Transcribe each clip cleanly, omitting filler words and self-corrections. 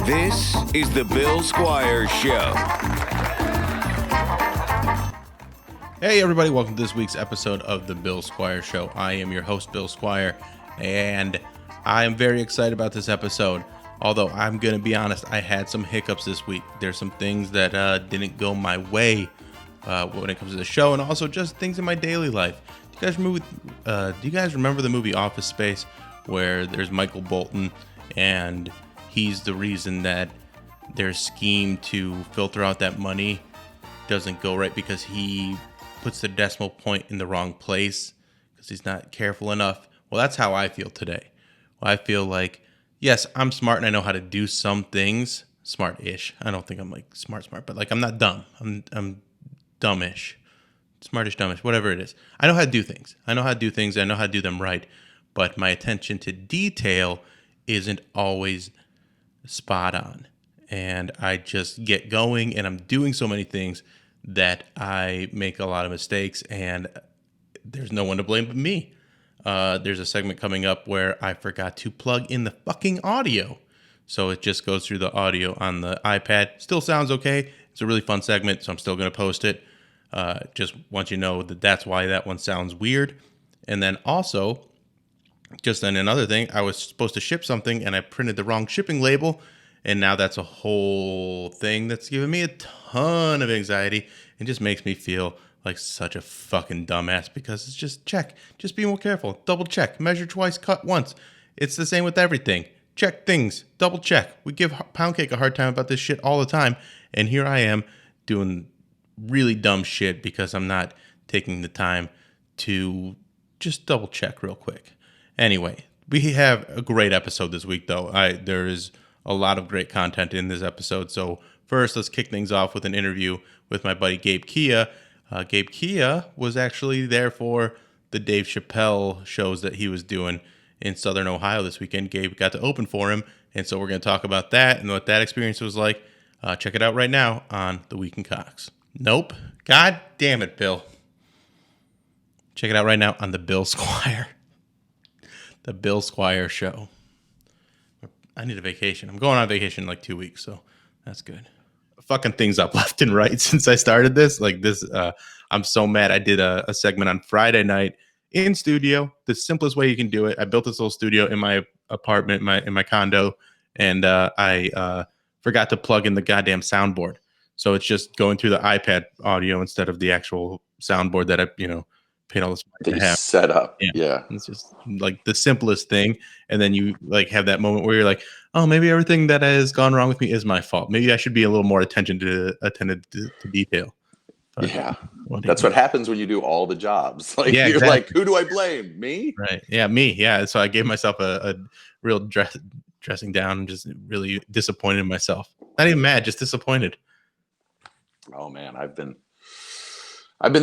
This is the Bill Squire Show. Hey everybody, welcome to this week's episode of the Bill Squire Show. I am your host, Bill Squire, and I am very excited about this episode. Although I'm going to be honest, I had some hiccups this week. There's some things that didn't go my way when it comes to the show, and also just things in my daily life. Do you guys remember the movie Office Space, where there's Michael Bolton, and he's the reason that their scheme to filter out that money doesn't go right because he puts the decimal point in the wrong place because he's not careful enough? Well, that's how I feel today. I feel like, yes, I'm smart and I know how to do some things. Smart-ish. I don't think I'm like smart, but like I'm not dumb. I'm dumbish. Smartish, dumbish, whatever it is. I know how to do things. I know how to do them right. But my attention to detail isn't always spot on. And I just get going and I'm doing so many things that I make a lot of mistakes, and there's no one to blame but me. There's a segment coming up where I forgot to plug in the fucking audio. So it just goes through the audio on the iPad. Still sounds okay. It's a really fun segment, so I'm still going to post it. Just want you to know that that's why that one sounds weird. And then also, just then another thing, I was supposed to ship something and I printed the wrong shipping label. And now that's a whole thing that's giving me a ton of anxiety and just makes me feel like such a fucking dumbass because it's just check. Just be more careful. Double check. Measure twice, cut once. It's the same with everything. Check things. Double check. We give Pound Cake a hard time about this shit all the time. And here I am doing really dumb shit because I'm not taking the time to just double check real quick. Anyway, we have a great episode this week, though. There is a lot of great content in this episode. So first, let's kick things off with an interview with my buddy Gabe Kia. Gabe Kia was actually there for the Dave Chappelle shows that he was doing in Southern Ohio this weekend. Gabe got to open for him, and so we're going to talk about that and what that experience was like. Check it out right now on The Week in Cox. Nope. God damn it, Bill. Check it out right now on the Bill Squire. The Bill Squire Show. I need a vacation. I'm going on vacation in like 2 weeks, so that's good. Fucking things up left and right since I started this. I'm so mad. I did a segment on Friday night in studio, the simplest way you can do it. I built this little studio in my apartment, in my condo, and I forgot to plug in the goddamn soundboard. So it's just going through the iPad audio instead of the actual soundboard that I, paid all this money to have set up. Yeah. It's just like the simplest thing. And then you like have that moment where you're like, oh, maybe everything that has gone wrong with me is my fault. Maybe I should be a little more attentive to detail. But yeah. That's what happens when you do all the jobs. Like you're exactly. Like, who do I blame? Me? Right. Yeah, me. Yeah. So I gave myself a real dressing down and just really disappointed in myself. Not even mad, just disappointed. Oh man, I've been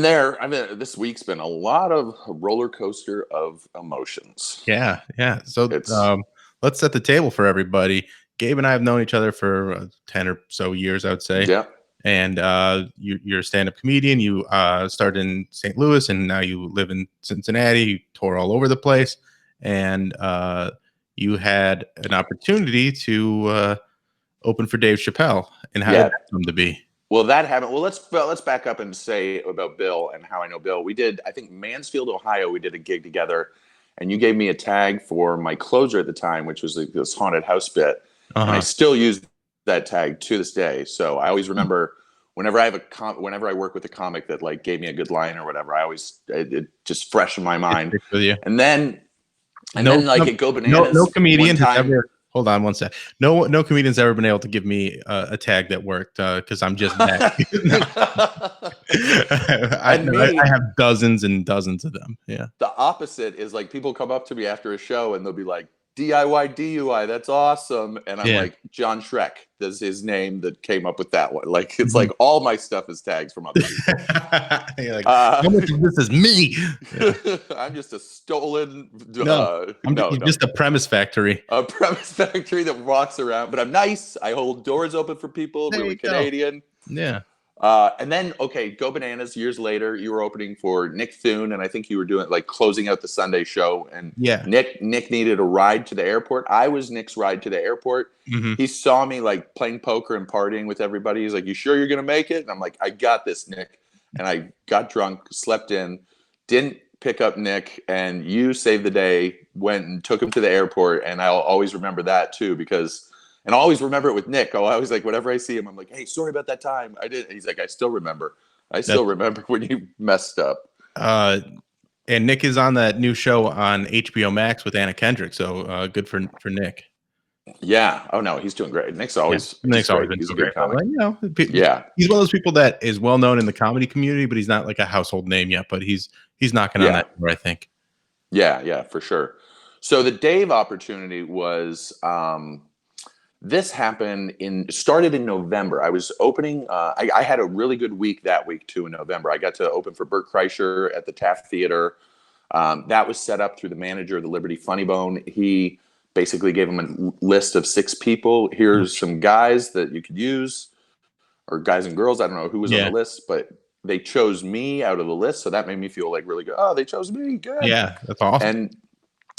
there. This week's been a lot of roller coaster of emotions. Yeah. So let's set the table for everybody. Gabe and I have known each other for 10 or so years, I would say. Yeah. And you're a stand-up comedian. You started in St. Louis, and now you live in Cincinnati. You tour all over the place, and you had an opportunity to open for Dave Chappelle. And how did that come to be? Well, that happened. Well, let's back up and say about Bill and how I know Bill. We did, I think, Mansfield, Ohio. We did a gig together, and you gave me a tag for my closer at the time, which was like this haunted house bit. And I still use that tag to this day. So I always remember whenever I work with a comic that like gave me a good line or whatever, it just fresh in my mind. And then like it go bananas. No comedian has ever. Hold on one sec. No comedian's ever been able to give me a tag that worked because I'm just bad. I have dozens and dozens of them. Yeah. The opposite is like people come up to me after a show and they'll be like, DIY DUI, that's awesome. And I'm like, John Shrek, that's his name that came up with that one. Like, it's like all my stuff is tags from other people. You're like, how much of this is me? Yeah. I'm just a stolen. I'm just a premise factory. A premise factory that walks around. But I'm nice. I hold doors open for people. Really Canadian. Yeah. And then, okay, Go Bananas. Years later, you were opening for Nick Thune, and I think you were doing like closing out the Sunday show. And Yeah. Nick needed a ride to the airport. I was Nick's ride to the airport. Mm-hmm. He saw me like playing poker and partying with everybody. He's like, "You sure you're gonna make it?" And I'm like, "I got this, Nick." And I got drunk, slept in, didn't pick up Nick, and you saved the day. Went and took him to the airport, and I'll always remember that too because. And I always remember it with Nick. I always like whenever I see him, I'm like, "Hey, sorry about that time. I did." And he's like, "I still remember. I still That's remember when you messed up." and Nick is on that new show on HBO Max with Anna Kendrick. So good for Nick. Yeah. Oh no, he's doing great. Nick's Yeah, always Nick's he's always great. been He's a doing great. good comic. Like, Yeah. he's one of those people that is well known in the comedy community, but he's not like a household name yet. But he's knocking on Yeah. that door, I think. Yeah, for sure. So the Dave opportunity was this started in November. I was opening. I had a really good week that week too in November. I got to open for Bert Kreischer at the Taft Theater. That was set up through the manager of the Liberty Funny Bone. He basically gave him a list of 6 people. Here's some guys that you could use, or guys and girls. I don't know who was on the list, but they chose me out of the list, so that made me feel like really good. Oh, they chose me, good. Yeah, that's awesome. And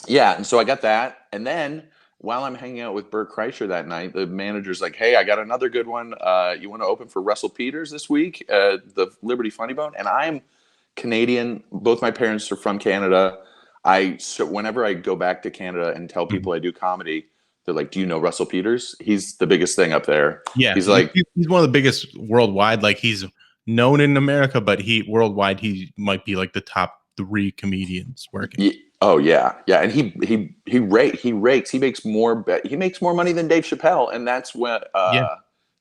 yeah, and so I got that, and then while I'm hanging out with Bert Kreischer that night, the manager's like, "Hey, I got another good one. You want to open for Russell Peters this week at the Liberty Funny Bone?" And I'm Canadian. Both my parents are from Canada. So whenever I go back to Canada and tell people I do comedy, they're like, "Do you know Russell Peters? He's the biggest thing up there." Yeah, he's like, he's one of the biggest worldwide. Like he's known in America, but worldwide he might be like the top 3 comedians working. Oh yeah, and he rakes. He makes more money than Dave Chappelle, and that's when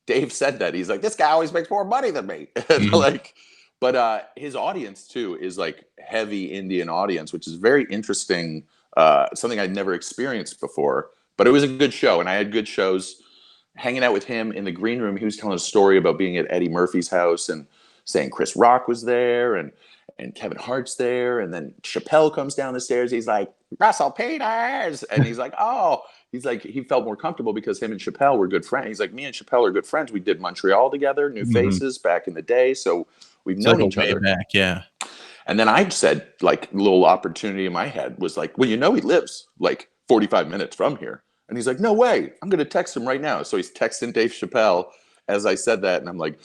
Dave said that. He's like, "This guy always makes more money than me." And like, but his audience too is like heavy Indian audience, which is very interesting. Something I'd never experienced before. But it was a good show, and I had good shows. Hanging out with him in the green room, he was telling a story about being at Eddie Murphy's house and saying Chris Rock was there and Kevin Hart's there, and then Chappelle comes down the stairs. He's like, "Russell Peters," and he's like, "Oh," he's like, he felt more comfortable because him and Chappelle were good friends. He's like, "Me and Chappelle are good friends. We did Montreal together, New Faces back in the day, so we've known each other back." Yeah. And then I said, like, a little opportunity in my head was like, "Well, he lives like 45 minutes from here." And he's like, "No way. I'm going to text him right now." So he's texting Dave Chappelle as I said that. And I'm like,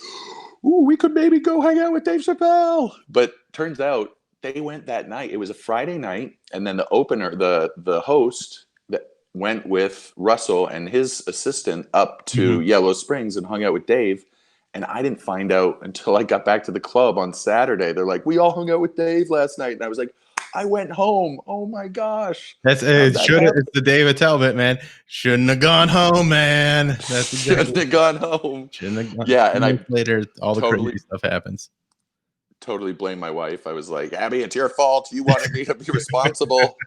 "Ooh, we could maybe go hang out with Dave Chappelle." But turns out they went that night. It was a Friday night. And then the opener, the host that went with Russell and his assistant up to Yellow Springs and hung out with Dave. And I didn't find out until I got back to the club on Saturday. They're like, "We all hung out with Dave last night." And I was like, "I went home. Oh my gosh." It's the Dave Attell bit, man. Shouldn't have gone home, man. That's exactly. Shouldn't have gone home. Shouldn't have gone. Yeah, and I later all the crazy stuff happens. Totally blame my wife. I was like, "Abby, it's your fault. You wanted me to be responsible."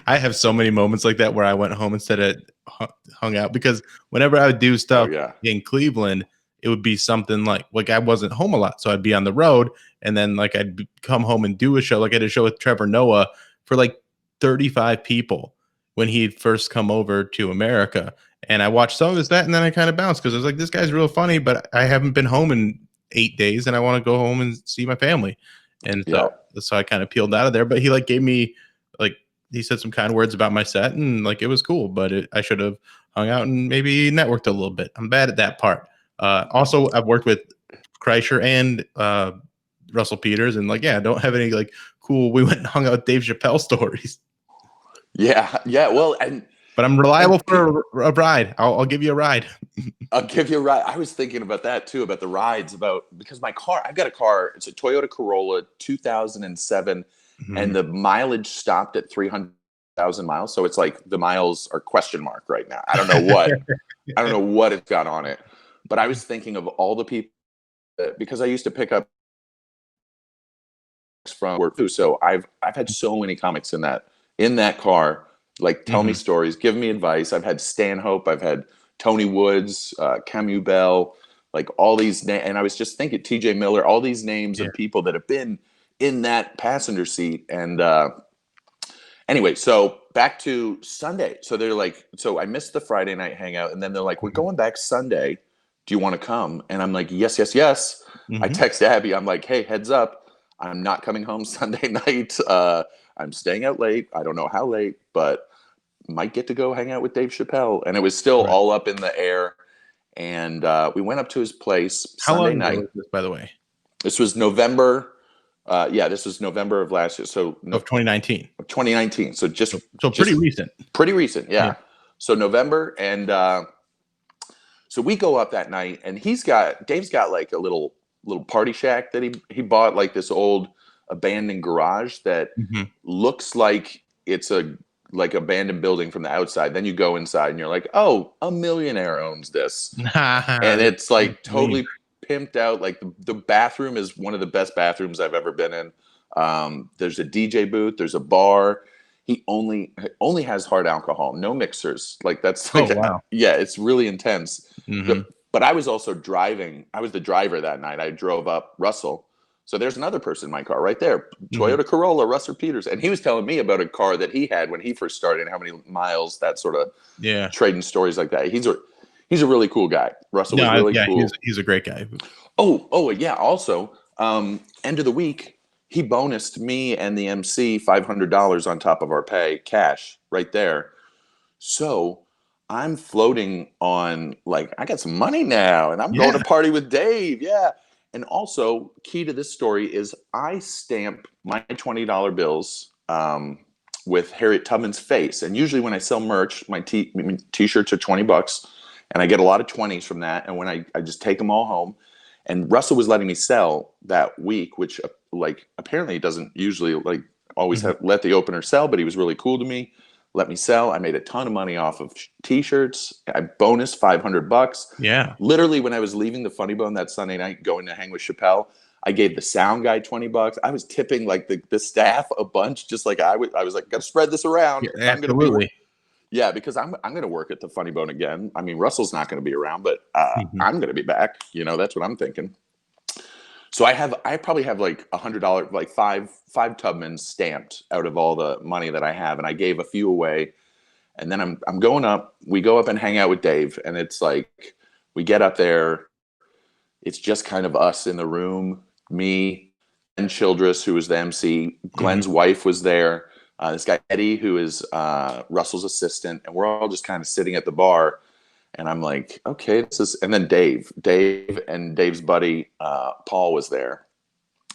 I have so many moments like that where I went home instead of hung out, because whenever I would do stuff in Cleveland, it would be something like I wasn't home a lot, so I'd be on the road, and then like I'd come home and do a show. Like I did a show with Trevor Noah for like 35 people when he'd first come over to America, and I watched some of his that, and then I kind of bounced because I was like, this guy's real funny, but I haven't been home in 8 days, and I want to go home and see my family, and so I kind of peeled out of there. But he like gave me he said some kind words about my set, and like it was cool, but I should have hung out and maybe networked a little bit. I'm bad at that part. Also, I've worked with Kreischer and Russell Peters, and I don't have any like cool. We went and hung out with Dave Chappelle stories. Yeah. Well, but I'm reliable for a ride. I'll give you a ride. I'll give you a ride. I was thinking about that too, about the rides, because my car. I've got a car. It's a Toyota Corolla, 2007. And the mileage stopped at 300,000 miles. So it's like the miles are question mark right now. I don't know what, it's got on it, but I was thinking of all the people because I used to pick up from work too. So I've had so many comics in that car, like tell me stories, give me advice. I've had Stanhope, I've had Tony Woods, Camus Bell, like all these and I was just thinking TJ Miller, all these names of people that have been in that passenger seat. And anyway, so back to Sunday. So they're like, so I missed the Friday night hangout, and then they're like, "We're going back Sunday do you want to come? And I'm like, yes, yes, yes. I text Abby. I'm like, hey, heads up. I'm not coming home Sunday night. I'm staying out late. I don't know how late, but might get to go hang out with Dave Chappelle. And it was still all up in the air. And we went up to his place How Sunday long night. ago was this, by the way? This was November. This was November of last year. So of 2019. 2019. So pretty recent. Pretty recent, yeah. So November, and so we go up that night, and Dave's got like a little party shack that he bought, like this old abandoned garage that looks like it's like abandoned building from the outside. Then you go inside and you're like, oh, a millionaire owns this. And it's like totally pimped out. Like the bathroom is one of the best bathrooms I've ever been in. There's a DJ booth, there's a bar. He only has hard alcohol, no mixers. Like that's like, wow. Yeah, it's really intense. But I was also driving. I was the driver that night. I drove up Russell. So there's another person in my car right there, Toyota Corolla, Russell Peters. And he was telling me about a car that he had when he first started and how many miles, that sort of trading stories like that. He's a really cool guy. Russell was really cool. He's a great guy. Oh, yeah. Also, end of the week, he bonused me and the MC $500 on top of our pay, cash, right there. So I'm floating on, like, I got some money now, and I'm going to party with Dave. Yeah. And also, key to this story is I stamp my $20 bills with Harriet Tubman's face. And usually when I sell merch, my t-shirts are $20, and I get a lot of 20s from that. And when I just take them all home. And Russell was letting me sell that week, which like apparently he doesn't usually like always let the opener sell, but he was really cool to me. Let me sell. I made a ton of money off of t-shirts. I bonused $500. Yeah. Literally, when I was leaving the Funny Bone that Sunday night, going to hang with Chappelle, I gave the sound guy $20. I was tipping like the staff a bunch, just like I was like, got to spread this around. Yeah, absolutely. Yeah, because I'm going to work at the Funny Bone again. I mean, Russell's not going to be around, but I'm going to be back. You know, that's what I'm thinking. So I probably have like $100, like five Tubmans stamped out of all the money that I have, and I gave a few away. And then I'm going up. We go up and hang out with Dave, and it's like we get up there. It's just kind of us in the room. Me, Glenn Childress, who was the MC. Glenn's wife was there. This guy Eddie, who is Russell's assistant, and we're all just kind of sitting at the bar. And I'm like, okay, this is. And then Dave and Dave's buddy Paul was there,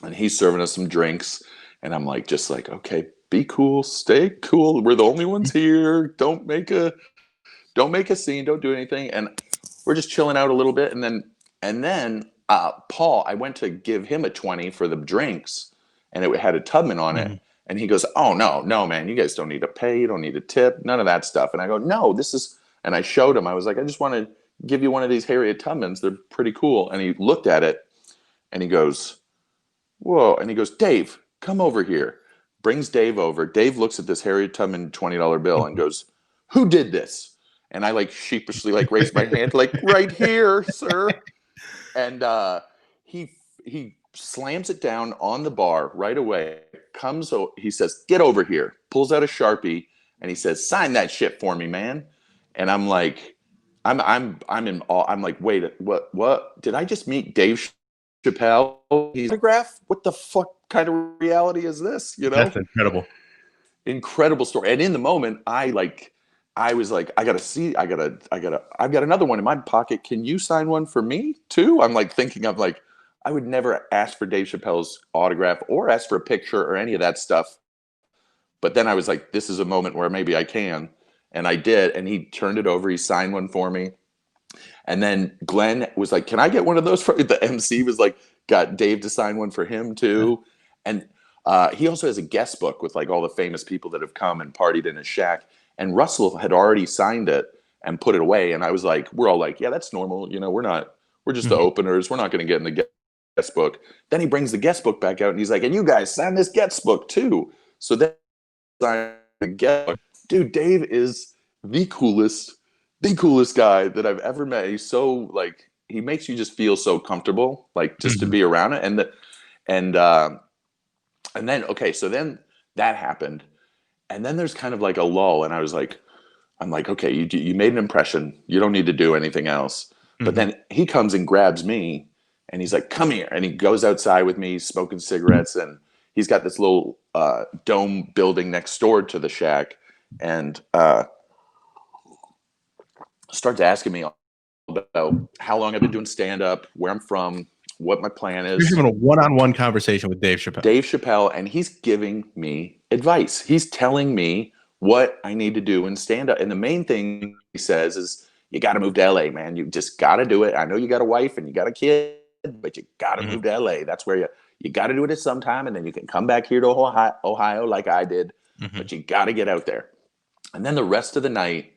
and he's serving us some drinks. And I'm like, just like, okay, be cool, stay cool. We're the only ones here. Don't make a scene. Don't do anything. And we're just chilling out a little bit. And then Paul, I went to give him a 20 for the drinks, and it had a Tubman on it. And he goes, oh, no, man, you guys don't need to pay. You don't need a tip. None of that stuff. And I go, no, this is. And I showed him. I was like, I just want to give you one of these Harriet Tubmans. They're pretty cool. And he looked at it, and he goes, whoa. And he goes, Dave, come over here. Brings Dave over. Dave looks at this Harriet Tubman $20 bill and goes, who did this? And I like sheepishly like raised my hand, like, right here, sir. And he slams it down on the bar right away. He says, get over here. Pulls out a Sharpie, and he says, sign that shit for me, man. And I'm like, I'm in awe. I'm like, wait, what? Did I just meet Dave Chappelle? He's autograph? What the fuck kind of reality is this? You know? That's incredible. Incredible story. And in the moment, I was like, I've got another one in my pocket. Can you sign one for me too? I'm like thinking of like, I would never ask for Dave Chappelle's autograph or ask for a picture or any of that stuff. But then I was like, this is a moment where maybe I can. And I did. And he turned it over. He signed one for me. And then Glenn was like, can I get one of those for you? The MC was like, got Dave to sign one for him too. And he also has a guest book with like all the famous people that have come and partied in his shack. And Russell had already signed it and put it away. And I was like, we're all like, yeah, that's normal. You know, we're just the openers. We're not going to get in the guest book. Then he brings the guest book back out and he's like, and you guys sign this guest book too. So then I signed the guest book. Dude, Dave is the coolest guy that I've ever met. He's so like, he makes you just feel so comfortable, like just to be around it. And then, okay, so then that happened. And then there's kind of like a lull. And I'm like, okay, you made an impression. You don't need to do anything else. But then he comes and grabs me and he's like, come here. And he goes outside with me, smoking cigarettes. And he's got this little dome building next door to the shack. And starts asking me about how long I've been doing stand-up, where I'm from, what my plan is. You're having a one-on-one conversation with Dave Chappelle. Dave Chappelle, and he's giving me advice. He's telling me what I need to do in stand-up. And the main thing he says is, you got to move to LA, man. You just got to do it. I know you got a wife and you got a kid, but you got to move to LA. That's where you got to do it at some time, and then you can come back here to Ohio like I did. But you got to get out there. And then the rest of the night,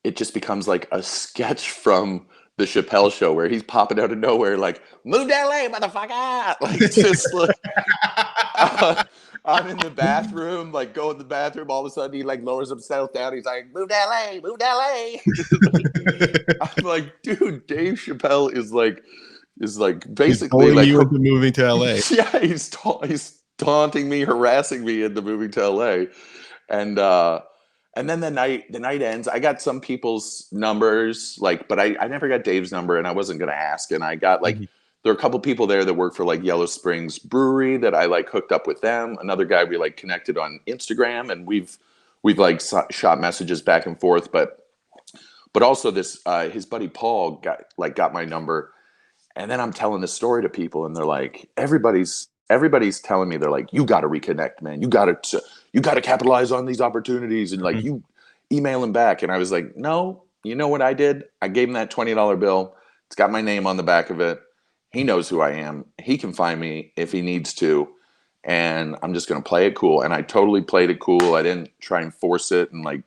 it just becomes like a sketch from the Chappelle show where he's popping out of nowhere like, move to LA, motherfucker. Like, just like, I'm in the bathroom, like go in the bathroom. All of a sudden he like lowers himself down. He's like, move to LA, move to LA. I'm like, dude, Dave Chappelle is like basically like you into moving to LA. Yeah, he's taunting me, harassing me into moving to LA. And then the night ends. I got some people's numbers, like, but I never got Dave's number, and I wasn't gonna ask. And I got like there are a couple people there that work for like Yellow Springs Brewery that I like hooked up with them. Another guy we like connected on Instagram, and we've like shot messages back and forth. But also this his buddy Paul got my number, and then I'm telling this story to people, and they're like, everybody's telling me, they're like, you got to reconnect, man. You got to capitalize on these opportunities, and like you email him back. And I was like, no, you know what I did? I gave him that $20 bill. It's got my name on the back of it. He knows who I am. He can find me if he needs to. And I'm just going to play it cool. And I totally played it cool. I didn't try and force it and like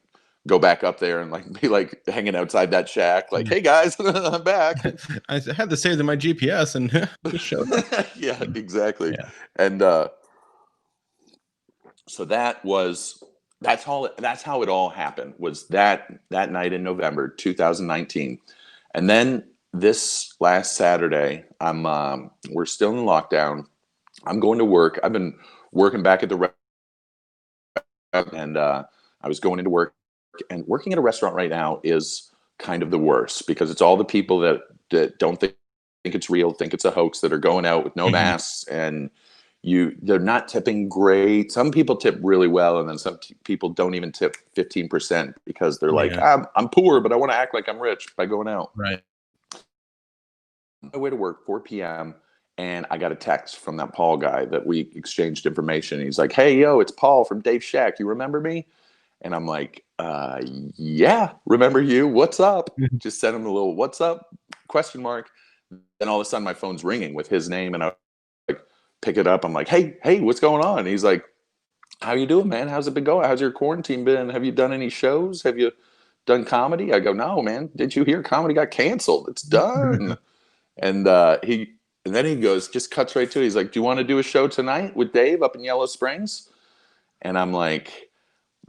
go back up there and like be like hanging outside that shack. Like, hey guys, I'm back. I had to save my GPS and just showed up. Yeah, exactly. Yeah. And so that's how it all happened, was that night in November 2019. And then this last Saturday, we're still in lockdown. I'm going to work. I've been working back at the restaurant, and I was going into work, and working at a restaurant right now is kind of the worst, because it's all the people that don't think it's real, think it's a hoax, that are going out with no masks, and they're not tipping great. Some people tip really well, and then some people don't even tip 15% because they're like, I'm poor, but I want to act like I'm rich by going out. Right. My way to work, 4 p.m., and I got a text from that Paul guy that we exchanged information. He's like, hey, yo, it's Paul from Dave Shack. You remember me? And I'm like, yeah, remember you. What's up? Just sent him a little, what's up? ? Then all of a sudden my phone's ringing with his name, and I like pick it up. I'm like, hey, what's going on? And he's like, how you doing, man? How's it been going? How's your quarantine been? Have you done any shows? Have you done comedy? I go, no, man. Did you hear comedy got canceled? It's done. And then he goes, just cuts right to it. He's like, do you want to do a show tonight with Dave up in Yellow Springs? And I'm like,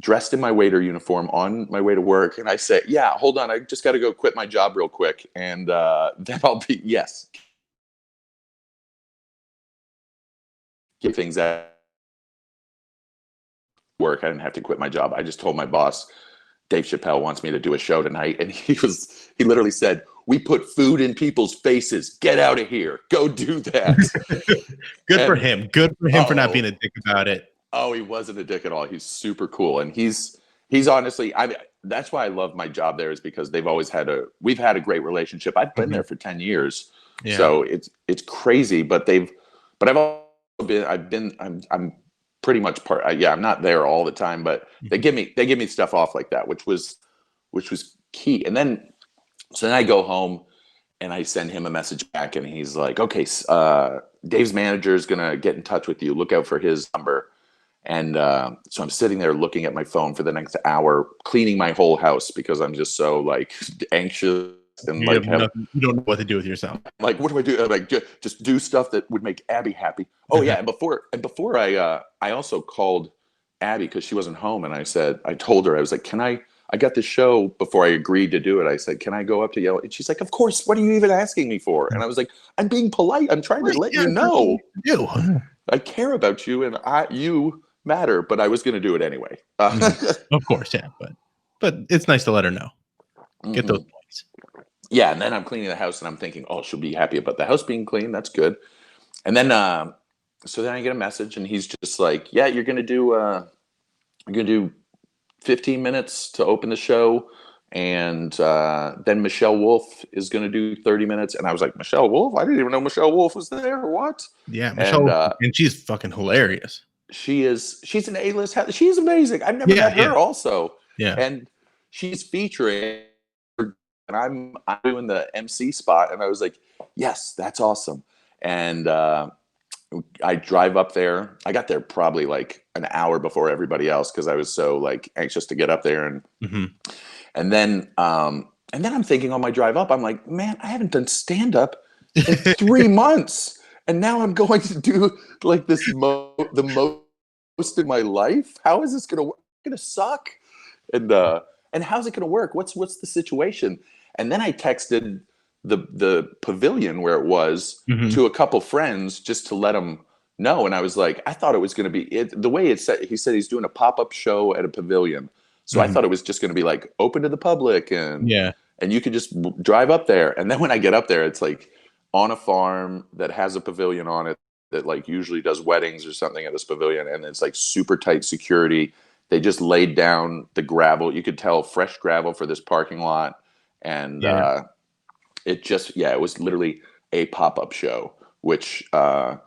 dressed in my waiter uniform on my way to work. And I say, yeah, hold on. I just got to go quit my job real quick. And then I'll be, yes. Get things at work. I didn't have to quit my job. I just told my boss, Dave Chappelle wants me to do a show tonight. And he literally said, we put food in people's faces. Get out of here. Go do that. Good for him. Good for him for not being a dick about it. Oh, he wasn't a dick at all. He's super cool. And he's honestly, that's why I love my job there, is because we've had a great relationship. I've been there for 10 years. Yeah. So it's crazy, but I've also I'm pretty much I'm not there all the time, but they give me stuff off like that, which was key. And then, so then I go home and I send him a message back, and he's like, okay, Dave's manager is going to get in touch with you. Look out for his number. And so I'm sitting there looking at my phone for the next hour, cleaning my whole house because I'm just so like anxious and you don't know what to do with yourself. Like, what do I do? I'm like, just do stuff that would make Abby happy. Oh yeah. And before I also called Abby because she wasn't home, and I told her, I was like, I got this show before I agreed to do it. I said, can I go up to Yellow? And she's like, of course. What are you even asking me for? And I was like, I'm being polite. I'm trying to let you know. I care about you, and you matter, but I was going to do it anyway. Of course, yeah. But it's nice to let her know. Get those points. yeah, and then I'm cleaning the house and I'm thinking, oh, she'll be happy about the house being clean. That's good. And then, so then I get a message and he's just like, yeah, you're gonna do 15 minutes to open the show. And then Michelle Wolf is going to do 30 minutes. And I was like, Michelle Wolf? I didn't even know Michelle Wolf was there. What? Yeah, And Michelle, and she's fucking hilarious. she's an A-list. She's amazing. I've never Yeah, met yeah, her also. yeah. And she's featuring, and I'm doing the MC spot. And I was like, yes, that's awesome. And I drive up there. I got there probably like an hour before everybody else because I was so like anxious to get up there. Mm-hmm. And then I'm thinking on my drive up, I'm like, man, I haven't done stand up in 3 months, and now I'm going to do like the most in my life. How is this gonna work? It's gonna suck. And how's it gonna work? What's the situation? And then I texted the pavilion where it was Mm-hmm. to a couple friends just to let them know. And I was like, I thought it was going to be the way it said. He said he's doing a pop-up show at a pavilion, so I Mm-hmm. thought it was just going to be like open to the public Yeah, and you could just drive up there. And then when I get up there, it's like on a farm that has a pavilion on it that like usually does weddings or something at this pavilion, and it's like super tight security. They just laid down the gravel. You could tell fresh gravel for this parking lot, and yeah. it was literally a pop-up show, which and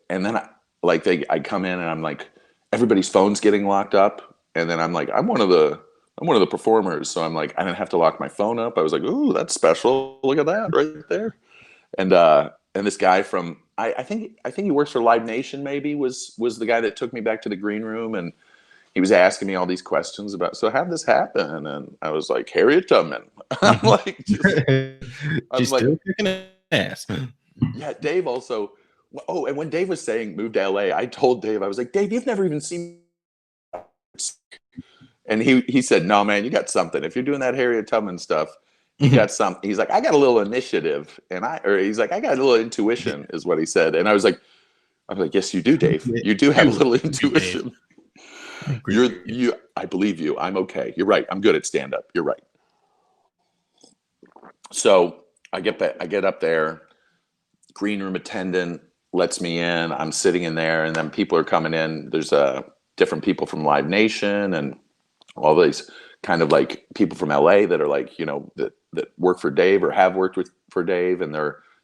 then I come in and I'm like, everybody's phone's getting locked up, and then I'm like, I'm one of the performers, so I'm like, I didn't have to lock my phone up. I was like, ooh, that's special. Look at that right there. And this guy from I think he works for Live Nation, maybe was the guy that took me back to the green room, and he was asking me all these questions about, so how'd this happen? And I was like, Harriet Tubman. I'm like, I'm She's like, still kicking ass. yeah, Dave also. Oh, and when Dave was saying move to LA, I told Dave, I was like, Dave, you've never even seen. And he said, no, man, you got something. If you're doing that Harriet Tubman stuff, you got something. He's like, I got a little initiative, or he's like, I got a little intuition, is what he said. And I was like, yes, you do, Dave. You do have a little intuition. I agree with you. I believe you. I'm okay. You're right. I'm good at stand up. You're right. So I get up there. Green room attendant lets me in. I'm sitting in there, and then people are coming in. There's different people from Live Nation and all these kind of like people from LA that are like, that work for Dave or have worked for Dave, and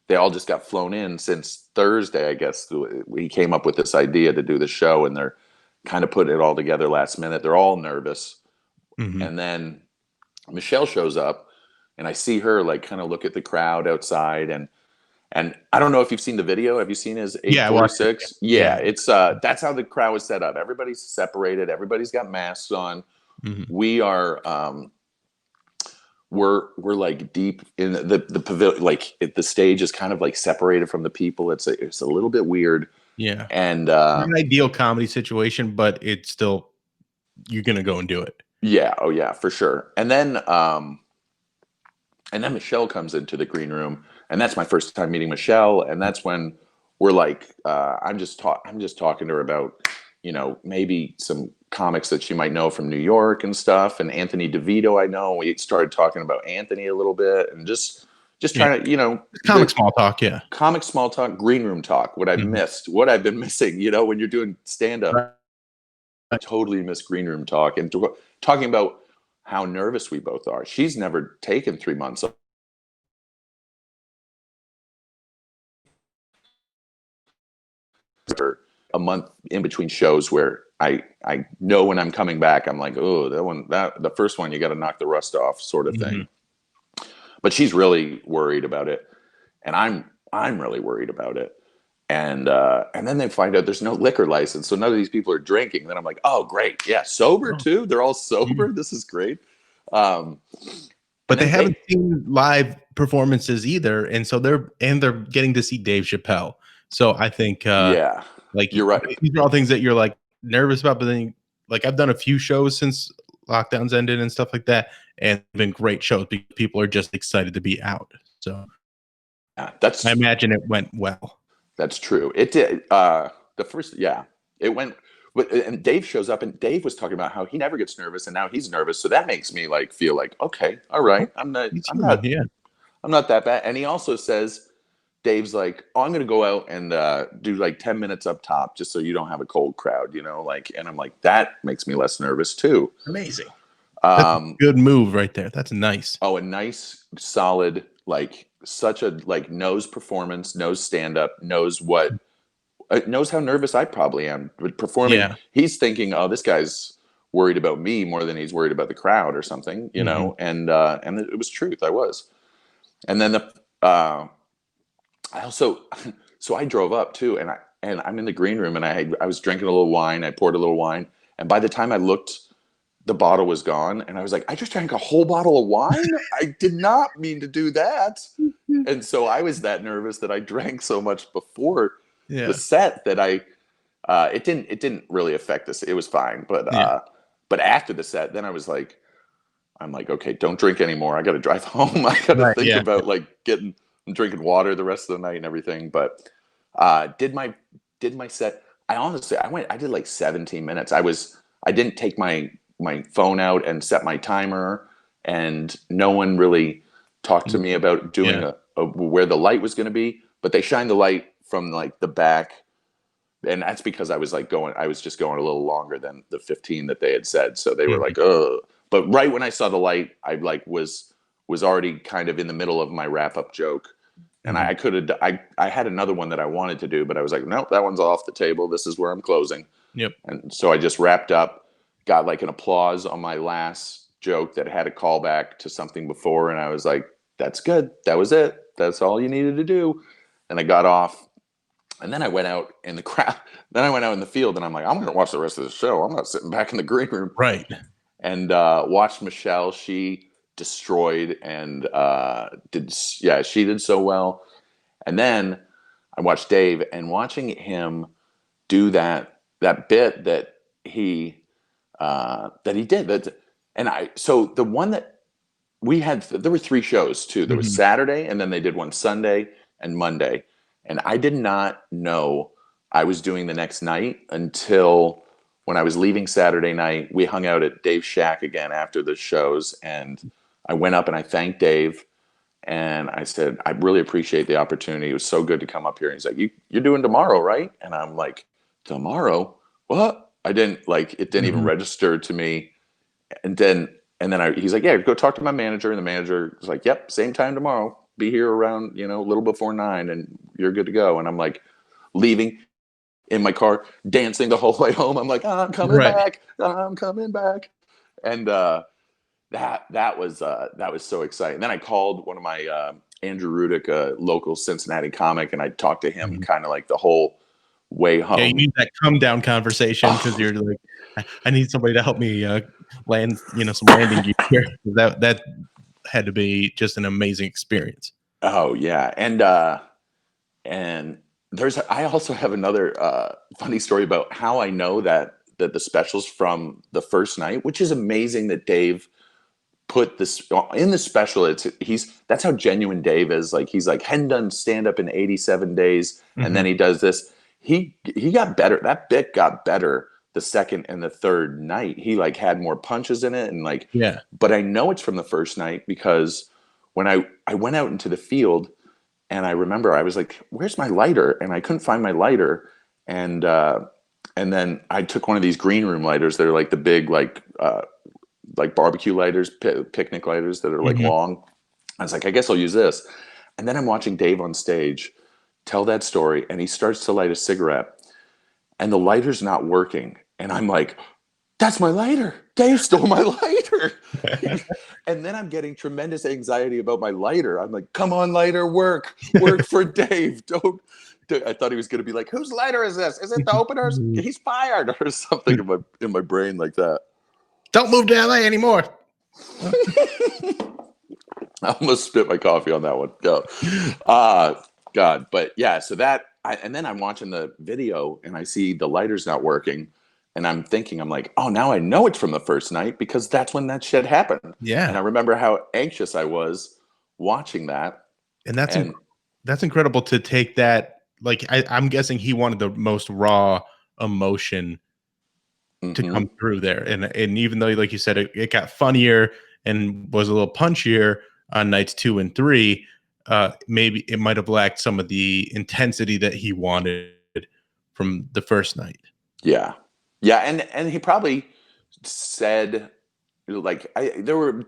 they all just got flown in since Thursday, I guess. He came up with this idea to do the show, and they're kind of putting it all together last minute. They're all nervous. Mm-hmm. And then Michelle shows up, and I see her like kind of look at the crowd outside, and I don't know if you've seen the video. Have you seen his Yeah, I watched it. 846? Yeah, it's that's how the crowd was set up. Everybody's separated. Everybody's got masks on. Mm-hmm. We are we're like deep in the pavilion. Like the stage is kind of like separated from the people. It's a little bit weird. Yeah, And not an ideal comedy situation, but it's still, you're gonna go and do it. yeah, oh yeah, for sure. And then Michelle comes into the green room, and that's my first time meeting Michelle. And that's when we're like, I'm just talking to her about, maybe some comics that she might know from New York and stuff. And Anthony DeVito, I know. We started talking about Anthony a little bit, and just trying to, Comic small talk. Yeah. comic small talk, green room talk. What I've Mhm. missed, what I've been missing. When you're doing stand up, Right. I totally miss green room talk and talking about how nervous we both are. She's never taken 3 months or a month in between shows where I know when I'm coming back, I'm like, oh, the first one, you got to knock the rust off, sort of thing. But she's really worried about it, and I'm really worried about it. And then they find out there's no liquor license, so none of these people are drinking. Then I'm like, oh, great, yeah, sober too. They're all sober. This is great. But they haven't seen live performances either, and so they're getting to see Dave Chappelle. So I think, yeah, like, you're right. these are all things that you're like nervous about. But then, like, I've done a few shows since lockdowns ended and stuff like that, and it's been great shows. People are just excited to be out. So Yeah, I imagine it went well. that's true. It did. The first, yeah, it went. But and Dave shows up, and Dave was talking about how he never gets nervous, and now he's nervous. So that makes me like feel like, okay, all right, He's human, yeah. I'm not that bad. And he also says, Dave's like, oh, I'm going to go out and do like 10 minutes up top just so you don't have a cold crowd, like, and I'm like, that makes me less nervous too. Amazing. That's a good move right there. That's nice. Oh, a nice, solid, like such a like knows performance, knows stand up, knows how nervous I probably am with performing. Yeah. He's thinking, oh, this guy's worried about me more than he's worried about the crowd or something, and it was truth. I was. And then I also, so I drove up too, and I'm in the green room, and I was drinking a little wine. I poured a little wine, and by the time I looked, the bottle was gone, and I was like, I just drank a whole bottle of wine. I did not mean to do that, and so I was that nervous that I drank so much before the set that it didn't really affect this. It was fine, but after the set, then I'm like, okay, don't drink anymore. I got to drive home. I got to think about like I'm drinking water the rest of the night and everything. But did my set. I did like 17 minutes. I didn't take my phone out and set my timer, and no one really talked to me about doing where the light was going to be. But they shined the light from like the back, and that's because I was just going a little longer than the 15 that they had said. So they were like, oh. But right when I saw the light, I like was already kind of in the middle of my wrap up joke, and I had another one that I wanted to do, but I was like, nope, that one's off the table. This is where I'm closing. Yep. And so I just wrapped up, got like an applause on my last joke that had a callback to something before, and I was like, that's good. That was it. That's all you needed to do. And I got off, and then I went out in the crowd. Then I went out in the field, and I'm like, I'm going to watch the rest of the show. I'm not sitting back in the green room. Right. And watched Michelle. She destroyed and she did so well. And then I watched Dave, and watching him do that bit that he did. So the one that we had, there were 3 shows too. There was Saturday, and then they did one Sunday and Monday. And I did not know I was doing the next night until when I was leaving Saturday night. We hung out at Dave's shack again after the shows, and I went up and I thanked Dave, and I said, I really appreciate the opportunity. It was so good to come up here. And he's like, you're doing tomorrow, right? And I'm like, tomorrow? What? It didn't even register to me. And then he's like, yeah, go talk to my manager. And the manager was like, yep, same time tomorrow. Be here around, a little before 9, and you're good to go. And I'm like leaving in my car, dancing the whole way home. I'm like, I'm coming back. I'm coming back. And that was so exciting. Then I called one of my Andrew Rudick, a local Cincinnati comic, and I talked to him kind of like the whole way home. Yeah, you need that come down conversation because you're like, I need somebody to help me land, some landing gear here. That had to be just an amazing experience. Oh yeah, and I also have another funny story about how I know that the specials from the first night, which is amazing that Dave put this in the special. That's how genuine Dave is. Like, he's like, hadn't done stand up in 87 days, and then he does this. He got better. That bit got better the second and the third night. He like had more punches in it, and like, yeah. But I know it's from the first night because when I went out into the field, and I remember I was like, where's my lighter? And I couldn't find my lighter. And then I took one of these green room lighters. They're like the big, like barbecue lighters, picnic lighters that are like long. I was like, I guess I'll use this. And then I'm watching Dave on stage tell that story, and he starts to light a cigarette, and the lighter's not working. And I'm like, that's my lighter. Dave stole my lighter. And then I'm getting tremendous anxiety about my lighter. I'm like, come on, lighter, work for Dave. Don't. I thought he was going to be like, whose lighter is this? Is it the opener's? He's fired, or something in my brain like that. Don't move to LA anymore. I almost spit my coffee on that one. Go. God. But yeah, so and then I'm watching the video, and I see the lighter's not working. And I'm thinking, I'm like, oh, now I know it's from the first night because that's when that shit happened. Yeah. And I remember how anxious I was watching that. And that's incredible to take that. Like, I'm guessing he wanted the most raw emotion to come through there. And even though, like you said, it got funnier and was a little punchier on nights 2 and 3, maybe it might have lacked some of the intensity that he wanted from the first night. Yeah. And he probably said, like, there were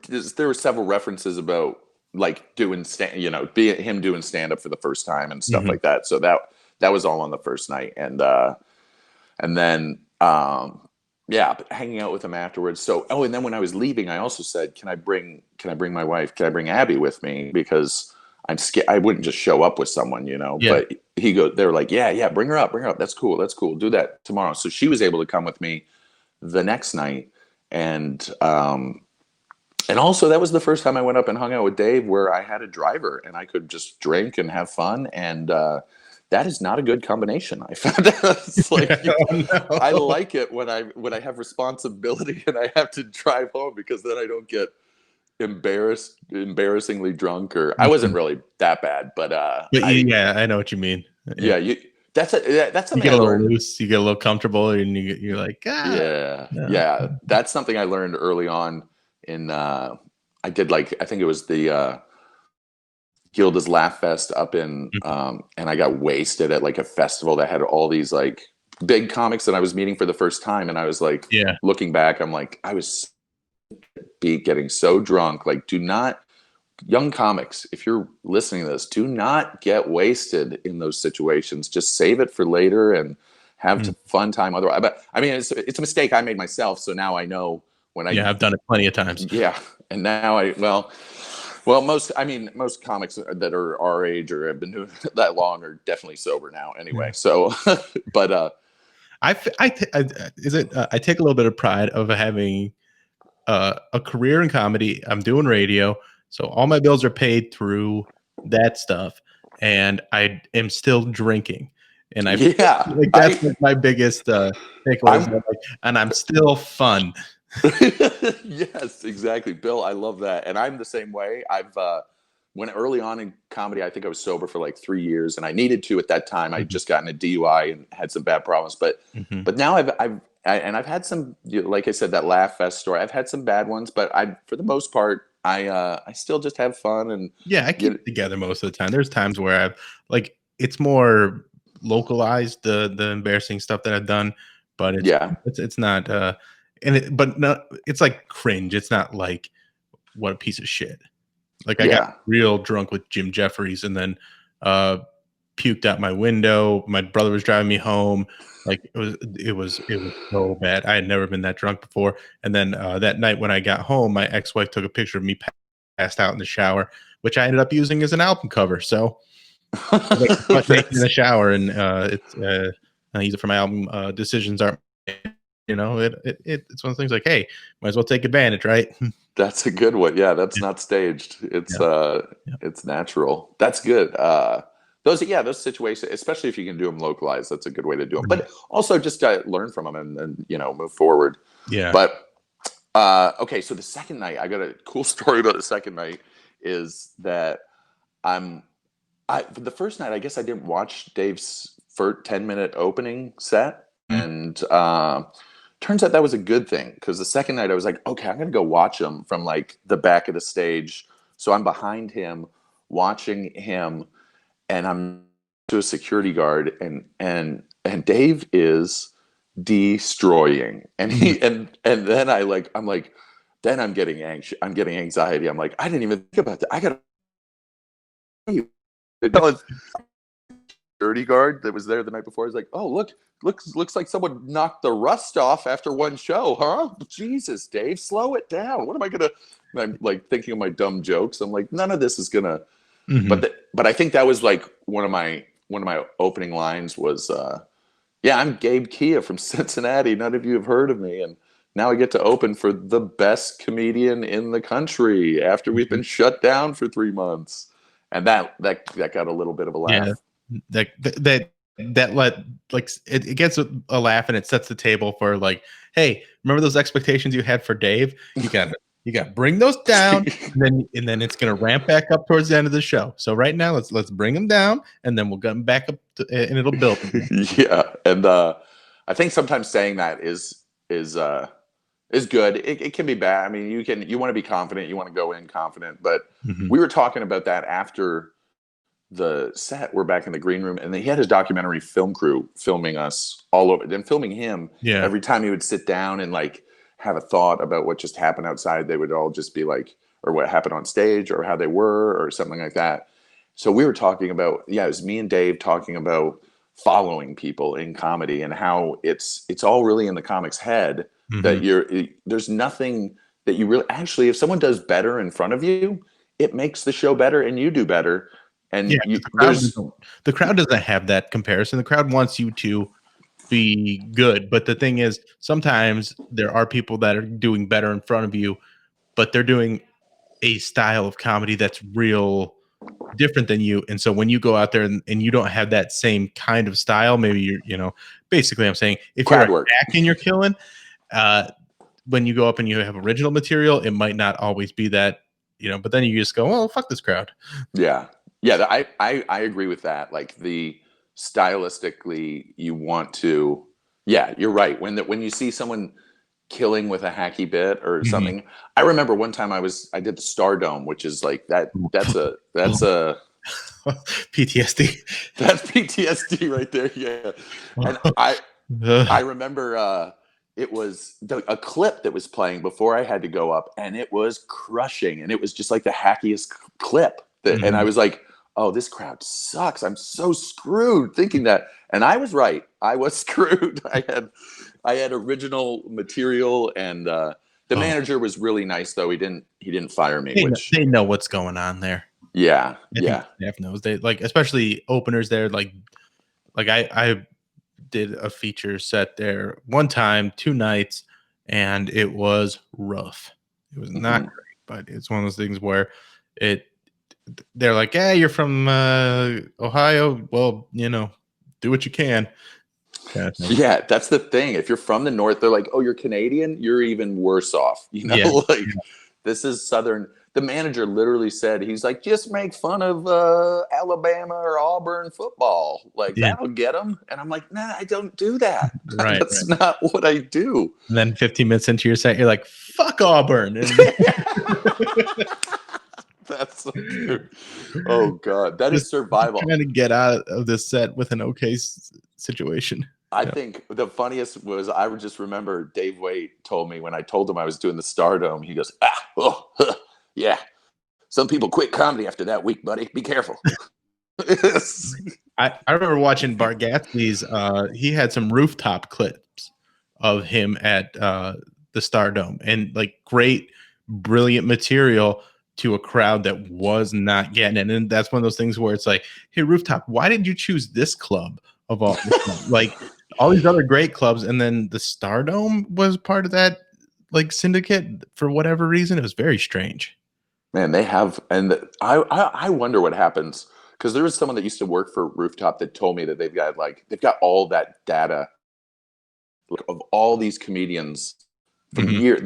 several references about like doing him doing stand up for the first time and stuff like that. So that was all on the first night, and then but hanging out with him afterwards. So and then when I was leaving, I also said, can I bring my wife? Can I bring Abby with me? Because I'm scared. I wouldn't just show up with someone, Yeah. But they were like, yeah, bring her up. That's cool. Do that tomorrow. So she was able to come with me the next night. And also that was the first time I went up and hung out with Dave, where I had a driver and I could just drink and have fun. And that is not a good combination. I found it's like I like it when I have responsibility and I have to drive home, because then I don't get embarrassingly drunk. Or I wasn't really that bad, but I know what you mean. That's something you get a little loose, you get a little comfortable, and you're like, that's something I learned early on in I think it was the Gilda's Laugh Fest up in and I got wasted at like a festival that had all these like big comics that I was meeting for the first time, and I was like, looking back, I'm like, I was getting so drunk. Like, do not, young comics, if you're listening to this, do not get wasted in those situations. Just save it for later and have a fun time. Otherwise, but I mean, it's a mistake I made myself. So now I know when I've done it plenty of times. Yeah, and now most comics that are our age or have been doing it that long are definitely sober now. Anyway, so but I take a little bit of pride of having a career in comedy. I'm doing radio, so all my bills are paid through that stuff, and I am still drinking. And that's my biggest takeaway. And I'm still fun. Yes, exactly, Bill. I love that, and I'm the same way. I've when early on in comedy, I think I was sober for like 3 years, and I needed to at that time. I'd just gotten a DUI and had some bad problems, but now I've had some, like I said, that Laugh Fest story. I've had some bad ones, but for the most part, I still just have fun. And I keep it together most of the time. There's times where it's more localized, the embarrassing stuff that I've done, but it's not it's like cringe. It's not like, what a piece of shit. Like, I got real drunk with Jim Jeffries and then puked out my window. My brother was driving me home. Like, it was so bad. I had never been that drunk before. And then that night when I got home, my ex-wife took a picture of me passed out in the shower, which I ended up using as an album cover. So like, in the shower, and I use it for my album. Decisions aren't, it's one of the things like, hey, might as well take advantage, right? That's a good one. Yeah, that's not staged. It's it's natural. That's good. Those situations, especially if you can do them localized, that's a good way to do them. But also just learn from them and move forward. Yeah. But okay, so the second night, I got a cool story about the second night. Is that for the first night, I guess I didn't watch Dave's 10-minute opening set, and turns out that was a good thing, because the second night I was like, okay, I'm gonna go watch him from like the back of the stage. So I'm behind him watching him, and I'm to a security guard, and Dave is destroying, and then I'm like, then I'm getting anxious. I'm getting anxiety. I'm like, I didn't even think about that. I got security guard that was there the night before. I was like, oh, looks like someone knocked the rust off after one show, huh? Jesus, Dave, slow it down. What am I gonna? I'm like thinking of my dumb jokes. I'm like, none of this is gonna. But I think that was like one of my opening lines was, I'm Gabe Kia from Cincinnati. None of you have heard of me, and now I get to open for the best comedian in the country after we've been shut down for 3 months, and that got a little bit of a laugh. That let, like, it gets a laugh, and it sets the table for like, hey, remember those expectations you had for Dave? You got to bring those down, and then it's gonna ramp back up towards the end of the show. So right now, let's bring them down, and then we'll get them back up, and it'll build. Yeah, and I think sometimes saying that is is good. It can be bad. I mean, you want to be confident, you want to go in confident, but we were talking about that after the set. We're back in the green room, and he had his documentary film crew filming us all over, then filming him. Yeah. Every time he would sit down and like have a thought about what just happened outside, they would all just be like, or what happened on stage, or how they were, or something like that. So we were talking about, it was me and Dave talking about following people in comedy and how it's all really in the comic's head. That there's nothing that you really, actually, if someone does better in front of you, it makes the show better and you do better. And the crowd doesn't have that comparison. The crowd wants you to be good, but the thing is, sometimes there are people that are doing better in front of you, but they're doing a style of comedy that's real different than you. And so when you go out there and you don't have that same kind of style, maybe basically I'm saying if you're a hack and you're killing, when you go up and you have original material, it might not always be that, but then you just go, well, fuck this crowd. Yeah. I agree with that. Like stylistically, you want to, you're right. When you see someone killing with a hacky bit or something, I remember one time I did the Stardome, which is like that's a PTSD. That's PTSD right there. Yeah. And I remember it was a clip that was playing before I had to go up, and it was crushing, and it was just like the hackiest clip and I was like, oh, this crowd sucks. I'm so screwed thinking that. And I was right. I was screwed. I had original material, and the manager was really nice, though. He didn't fire me. They know what's going on there. Yeah. Staff knows. They like, especially openers there. Like I did a feature set there one time, 2 nights, and it was rough. It was not great, but it's one of those things where they're like, yeah, you're from Ohio. Well, do what you can. Yeah, that's the thing. If you're from the North, they're like, oh, you're Canadian? You're even worse off. This is Southern. The manager literally said, he's like, just make fun of Alabama or Auburn football. Like, that'll get them. And I'm like, nah, I don't do that. That's not what I do. And then 15 minutes into your set, you're like, fuck Auburn. And that's so cute. Oh, God. That is survival. Trying to get out of this set with an okay situation. I think the funniest was, I would just remember Dave Waite told me when I told him I was doing the Stardome, he goes, yeah, some people quit comedy after that week, buddy. Be careful. I remember watching Bart Gatsby's, he had some rooftop clips of him at the Stardome, and like great, brilliant material to a crowd that was not getting it. And that's one of those things where it's like, hey, Rooftop, why did you choose this club of all like all these other great clubs, and then the Stardome was part of that like syndicate for whatever reason? It was very strange. Man, they have, and I wonder what happens, because there was someone that used to work for Rooftop that told me that they've got all that data of all these comedians from years.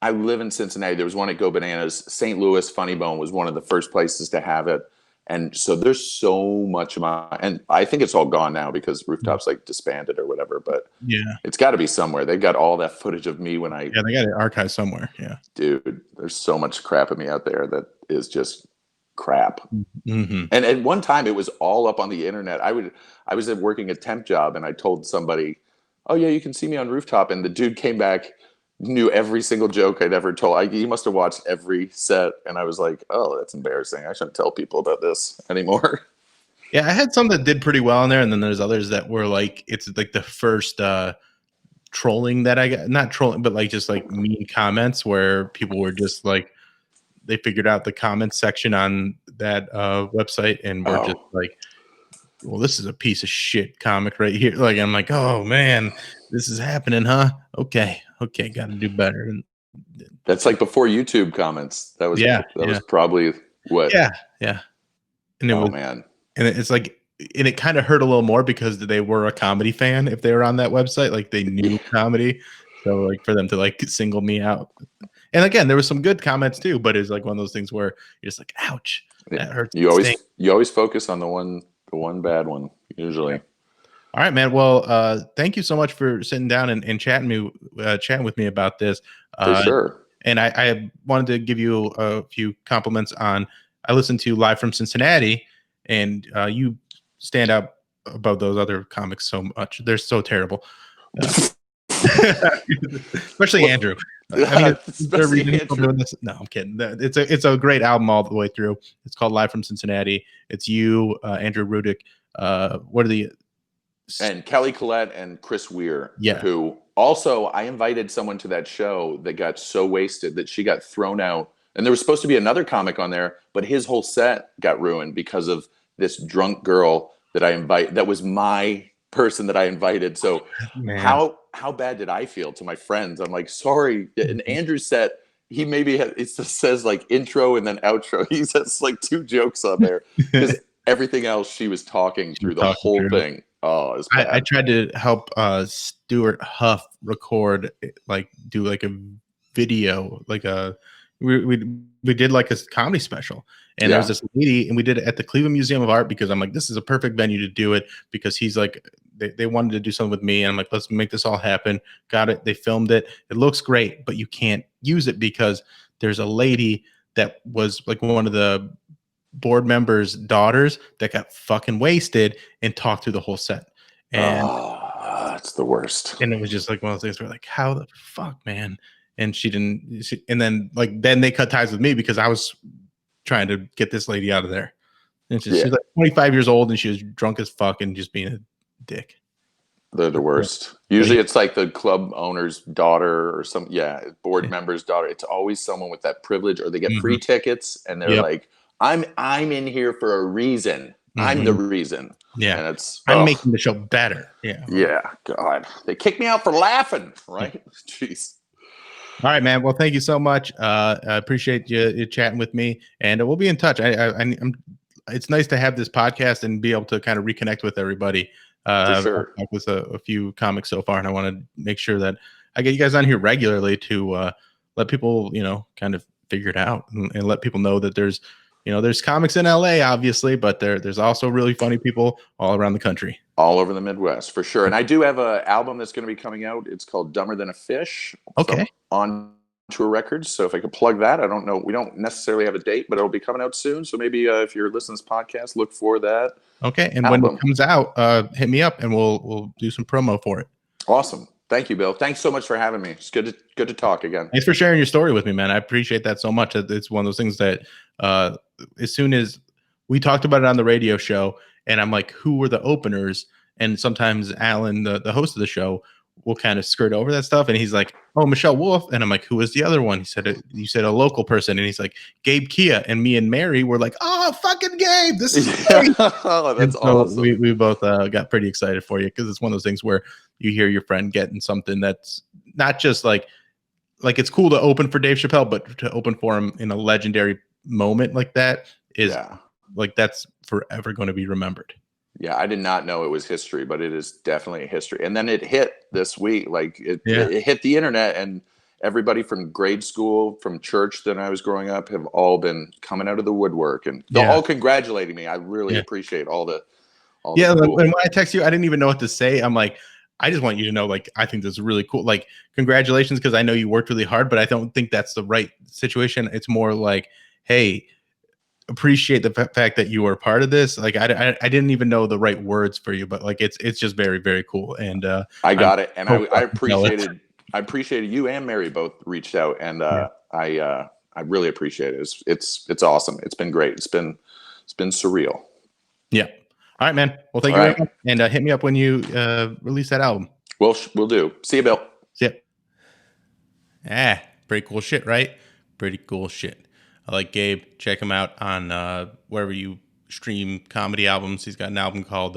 I live in Cincinnati. There was one at Go Bananas. St. Louis Funny Bone was one of the first places to have it. And so there's so much and I think it's all gone now because Rooftop's like disbanded or whatever, but it's got to be somewhere. They've got all that footage of me when they got it archived somewhere. Yeah, dude, there's so much crap of me out there that is just crap. And at one time it was all up on the internet. I was working a temp job, and I told somebody, oh yeah, you can see me on Rooftop. And the dude came back, knew every single joke I'd ever told. He must have watched every set, and I was like, oh, that's embarrassing. I shouldn't tell people about this anymore. Yeah, I had some that did pretty well in there, and then there's others that were like, it's like the first trolling that I got, not trolling, but like just like mean comments where people were just like, they figured out the comments section on that website and were just like, well, this is a piece of shit comic right here. Like, I'm like, oh man, this is happening, huh? Okay, got to do better. And that's like before YouTube comments. That was was probably what. Yeah. And it man, and it's like, and it kind of hurt a little more because they were a comedy fan. If they were on that website, like they knew comedy, so like for them to like single me out. And again, there was some good comments too, but it's like one of those things where you're just like, ouch, that hurts. You always focus on the one bad one usually. All right, man. Well, thank you so much for sitting down and chatting with me about this. For Uh, sure. and I wanted to give you a few compliments on. I listened to Live from Cincinnati, and you stand out above those other comics so much. They're so terrible, uh, especially Well, Andrew. I mean, is there a especially reason he's still Andrew. doing this? No, I'm kidding. It's a great album all the way through. It's called Live from Cincinnati. It's you, Andrew Rudick. What are the And Kelly Collette and Chris Weir, yeah. who also I invited someone to that show that got so wasted that she got thrown out. And there was supposed to be another comic on there, but his whole set got ruined because of this drunk girl that I invite. That was my person that I invited. So Man. how bad did I feel to my friends? I'm like, sorry. And Andrew's set, he maybe it just says like intro and then outro. He says like 2 jokes on there because everything else she was talking She was through the talking whole through. thing. Oh, it's I bad. tried to help Stuart Huff record like do like a video, like a we did like a comedy special. And there was Yeah. this lady, and we did it at the Cleveland Museum of Art because I'm like, this is a perfect venue to do it because he's like, they wanted to do something with me. And I'm like, let's make this all happen. Got it. They filmed it. It looks great, but you can't use it because there's a lady that was like one of the board members' daughters that got fucking wasted and talked through the whole set. And Oh, it's the worst. it was just like one of those things where like, how the fuck, man? And and then they cut ties with me because I was trying to get this lady out of there. And Yeah, she's like 25 years old and she was drunk as fuck and just being a dick. they're the Yeah. worst. Usually it's like the club owner's daughter or some, yeah, board Yeah. member's daughter. It's always someone with that privilege, or they get Mhm. free tickets and they're Yep. like, I'm in here for a reason. I'm the Mhm. reason. Yeah. And it's, I'm oh, making the show better. Yeah. yeah, God. They kicked me out for laughing, right? Jeez. All right, man. Well, thank you so much. I appreciate you chatting with me, and we'll be in touch. I'm. It's nice to have this podcast and be able to kind of reconnect with everybody. For I've sure. talked with a few comics so far, and I want to make sure that I get you guys on here regularly to let people, kind of figure it out and let people know that there's comics in LA, obviously, but there's also really funny people all around the country. All over the Midwest, for sure. And I do have an album that's going to be coming out. It's called Dumber Than a Fish Okay. from On Tour Records. So if I could plug that, I don't know. We don't necessarily have a date, but it'll be coming out soon. So maybe if you're listening to this podcast, look for that Okay. And when it album. comes out, hit me up and we'll do some promo for it. Awesome. Thank you, Bill. Thanks so much for having me. It's good to talk again. Thanks for sharing your story with me, man. I appreciate that so much. It's one of those things that uh, as soon as we talked about it on the radio show, and I'm like, who were the openers? And sometimes Alan, the host of the show, will kind of skirt over that stuff. And he's like, oh, Michelle Wolf. And I'm like, who was the other one? He said, you said a local person. And he's like, Gabe Kia. And me and Mary were like, oh, fucking Gabe. This is great. Oh, And that's so awesome. we both got pretty excited for you because it's one of those things where you hear your friend getting something that's not just like it's cool to open for Dave Chappelle, but to open for him in a legendary moment like that is Yeah. like that's forever going to be remembered. Yeah, I did not know it was history, but it is definitely a history. And then it hit this week, like Yeah. it hit the internet, and everybody from grade school, from church that I was growing up, have all been coming out of the woodwork, and they're Yeah. all congratulating me. I really Yeah. appreciate all the Yeah. And cool. when I text you, I didn't even know what to say. I'm like, I just want you to know, like, I think this is really cool. Like, congratulations, because I know you worked really hard, but I don't think that's the right situation. It's more like, hey, appreciate the fact that you were part of this. Like, I didn't even know the right words for you, but like, it's just very, very cool. And I I'm got it, and so I fucking jealous. appreciated you and Mary both reached out, and Yeah. I really appreciate it. It's awesome. It's been great. It's been surreal. Yeah. All right, man. Well, thank All you very right. much. And hit me up when you release that album. Well, we'll do. See you, Bill. See ya. Pretty cool shit, right? Pretty cool shit. I like Gabe. Check him out on wherever you stream comedy albums. He's got an album called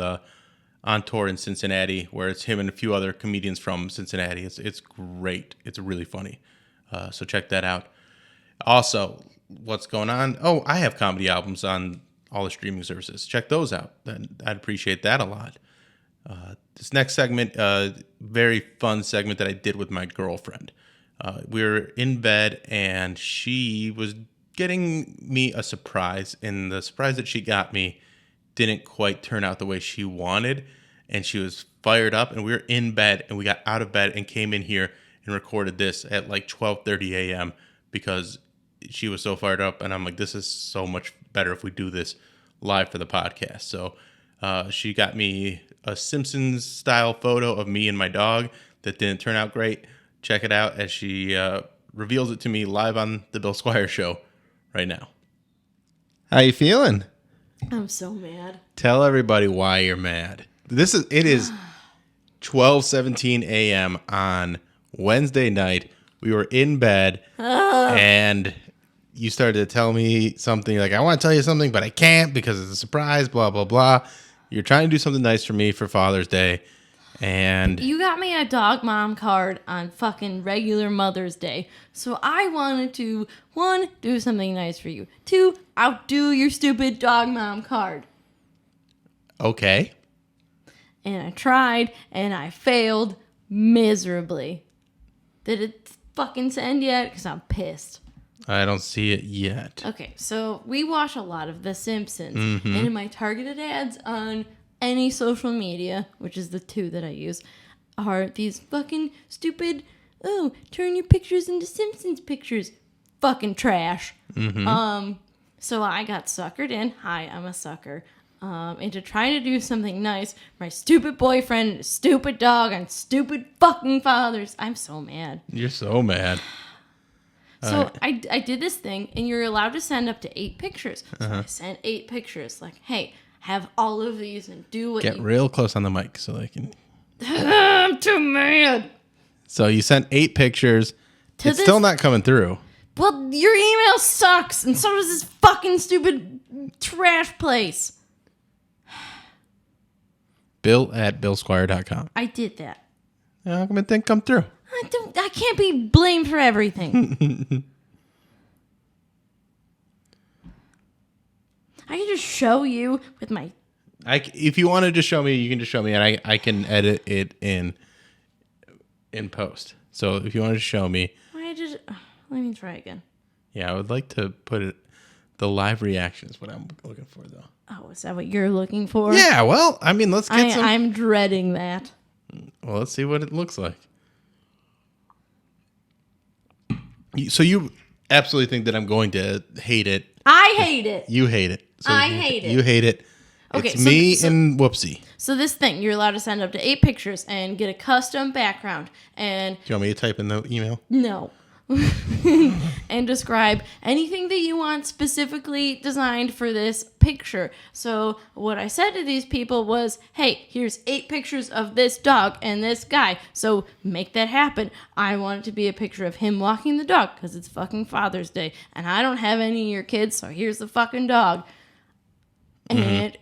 On Tour in Cincinnati, where it's him and a few other comedians from Cincinnati. It's great. It's really funny. So check that out. Also, what's going on? Oh, I have comedy albums on all the streaming services. Check those out. I'd appreciate that a lot. This next segment, very fun segment that I did with my girlfriend. We were in bed and she was getting me a surprise, and the surprise that she got me didn't quite turn out the way she wanted. and she was fired up, and we were in bed, and we got out of bed and came in here and recorded this at like 12:30 a.m. because she was so fired up, and I'm like, this is so much better if we do this live for the podcast. So she got me a Simpsons style photo of me and my dog that didn't turn out great. Check it out as she reveals it to me live on the Bill Squire Show right now. How you feeling? I'm so mad. Tell everybody why you're mad. It is 12:17 a.m. on Wednesday night. We were in bed and you started to tell me something like, I want to tell you something, but I can't because it's a surprise, blah, blah, blah. You're trying to do something nice for me for Father's Day. And you got me a dog mom card on fucking regular Mother's Day. So I wanted to, 1, do something nice for you. 2, outdo your stupid dog mom card. okay. And I tried, and I failed miserably. Did it fucking send yet? Because I'm pissed. I don't see it yet. Okay, so we watch a lot of The Simpsons. And in my targeted ads on any social media, which is the 2 that I use, are these fucking stupid, turn your pictures into Simpsons pictures. Fucking trash. So I got suckered in. Hi, I'm a sucker. Into trying to do something nice. My stupid boyfriend, stupid dog, and stupid fucking fathers. I'm so mad. You're so mad. So I did this thing, and you're allowed to send up to 8 pictures. So I sent 8 pictures. Like, hey, have all of these and do what Get real close on the mic so they can... I'm too mad. So you sent 8 pictures. It's still not coming through. Well, your email sucks, and so does this fucking stupid trash place. Bill@BillSquire.com. I did that. How come it didn't come through? I can't be blamed for everything. I can just show you with my... If you wanted to show me, you can just show me, and I can edit it in post. So if you wanted to show me... Let me try again. Yeah, I would like to put it... The live reaction is what I'm looking for, though. Oh, is that what you're looking for? Yeah, well, I mean, let's get some... I'm dreading that. Well, let's see what it looks like. So you absolutely think that I'm going to hate it. I hate it. You hate it. So I hate it. You hate it. Okay, it's me and Whoopsie. So this thing, you're allowed to send up to 8 pictures and get a custom background. And Do you want me to type in the email? no. And describe anything that you want specifically designed for this picture. So what I said to these people was, hey, here's 8 pictures of this dog and this guy. So make that happen. I want it to be a picture of him walking the dog because it's fucking Father's Day. And I don't have any of your kids, so here's the fucking dog. And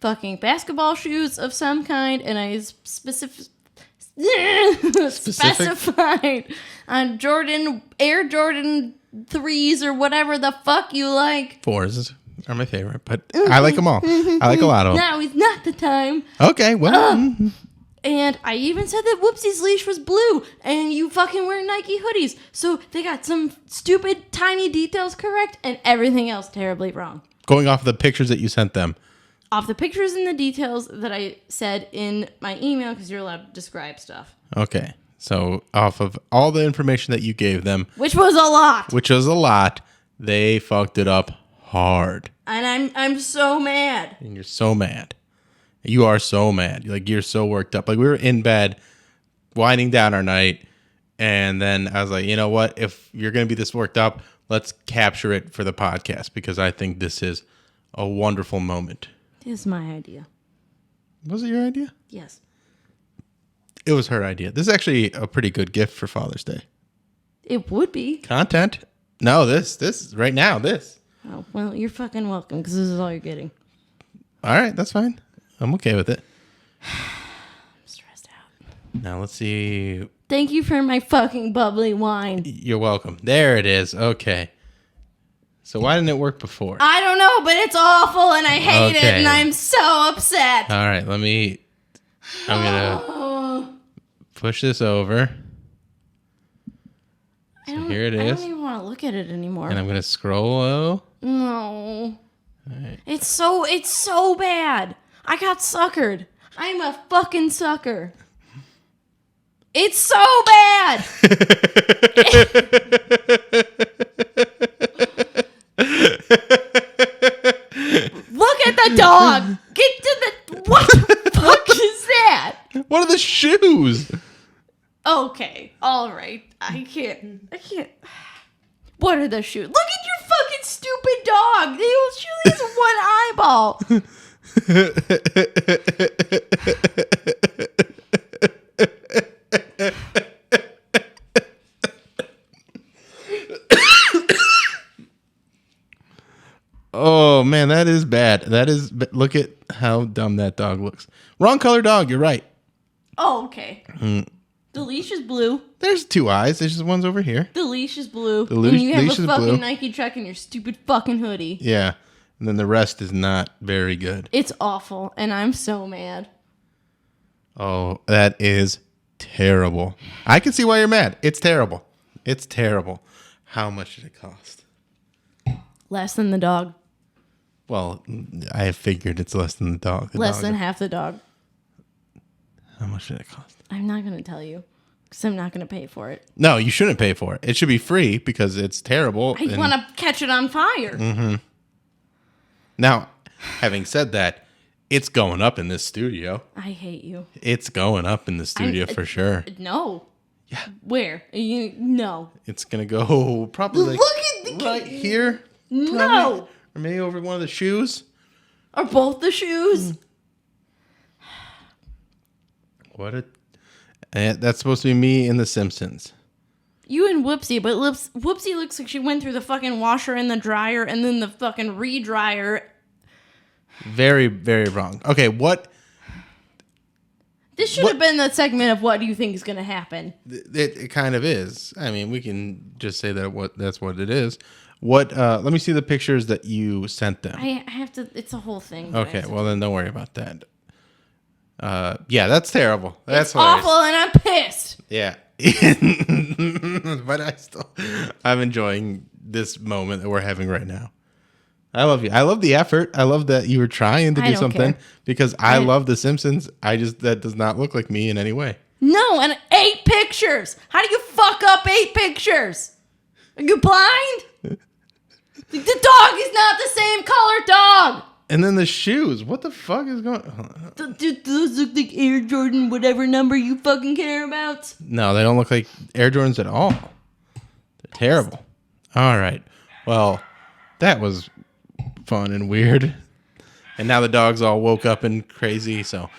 fucking basketball shoes of some kind. And I specified on Air Jordan 3s or whatever the fuck you like. 4s are my favorite, but I like them all. I like a lot of them. Now is not the time. Okay, well. And I even said that Whoopsie's leash was blue, and you fucking wear Nike hoodies. So they got some stupid tiny details correct, and everything else terribly wrong. Going off the pictures that you sent them. Off the pictures and the details that I said in my email, because you're allowed to describe stuff. Okay. So off of all the information that you gave them. Which was a lot. They fucked it up hard. And I'm so mad. And you're so mad. You are so mad. You're so worked up. Like, we were in bed, winding down our night, and then I was like, you know what? If you're going to be this worked up, let's capture it for the podcast, because I think this is a wonderful moment. It's my idea. Was it your idea? Yes. It was her idea. This is actually a pretty good gift for Father's Day. It would be. Content. No, this right now, this. Oh, well, you're fucking welcome, because this is all you're getting. All right, that's fine. I'm okay with it. I'm stressed out. Now, let's see. Thank you for my fucking bubbly wine. You're welcome. There it is. Okay. So why didn't it work before? I don't know, but it's awful, and I hate it, and I'm so upset. All right, I'm going to push this over. So here it is. I don't even want to look at it anymore. And I'm going to scroll low. No. Right. It's so bad. I got suckered. I'm a fucking sucker. It's so bad. Look at the dog. Get to the... What the fuck is that? What are the shoes? Okay. All right. I can't. What are the shoes? Look at your fucking stupid dog. She only has one eyeball. Oh man, that is bad. Look at how dumb that dog looks. Wrong color dog. You're right. Oh, okay. The leash is blue. There's two eyes. There's just one's over here. The leash is blue. leash and you have is a fucking blue. Nike check in your stupid fucking hoodie. Yeah, and then the rest is not very good. It's awful, and I'm so mad. Oh, that is terrible. I can see why you're mad. It's terrible. It's terrible. How much did it cost? Less than the dog. Well, I figured it's less than the dog. Less than half the dog. How much did it cost? I'm not going to tell you because I'm not going to pay for it. No, you shouldn't pay for it. It should be free because it's terrible. I want to catch it on fire. Mm-hmm. Now, having said that, it's going up in this studio. I hate you. It's going up in the studio for sure. No. Yeah. Where? No. It's going to go probably Look at the right here. No. Probably. Or maybe over one of the shoes. Or both the shoes. That's supposed to be me in The Simpsons. You and Whoopsie, but Whoopsie looks like she went through the fucking washer and the dryer and then the fucking re-dryer. Very, very wrong. Okay, what? This should have been the segment of what do you think is going to happen. It kind of is. I mean, we can just say that's what it is. What? Let me see the pictures that you sent them. I have to. It's a whole thing. Okay, well then don't worry about that. Yeah, that's terrible. That's it's awful, and I'm pissed. Yeah, but I'm enjoying this moment that we're having right now. I love you. I love the effort. I love that you were trying to do something because I love The Simpsons. That does not look like me in any way. No, and 8 pictures. How do you fuck up 8 pictures? Are you blind? The dog is not the same color dog. And then the shoes. What the fuck is going on? Those look like Air Jordan, whatever number you fucking care about. No, they don't look like Air Jordans at all. They're terrible. All right. Well, that was fun and weird. And now the dog's all woke up and crazy. So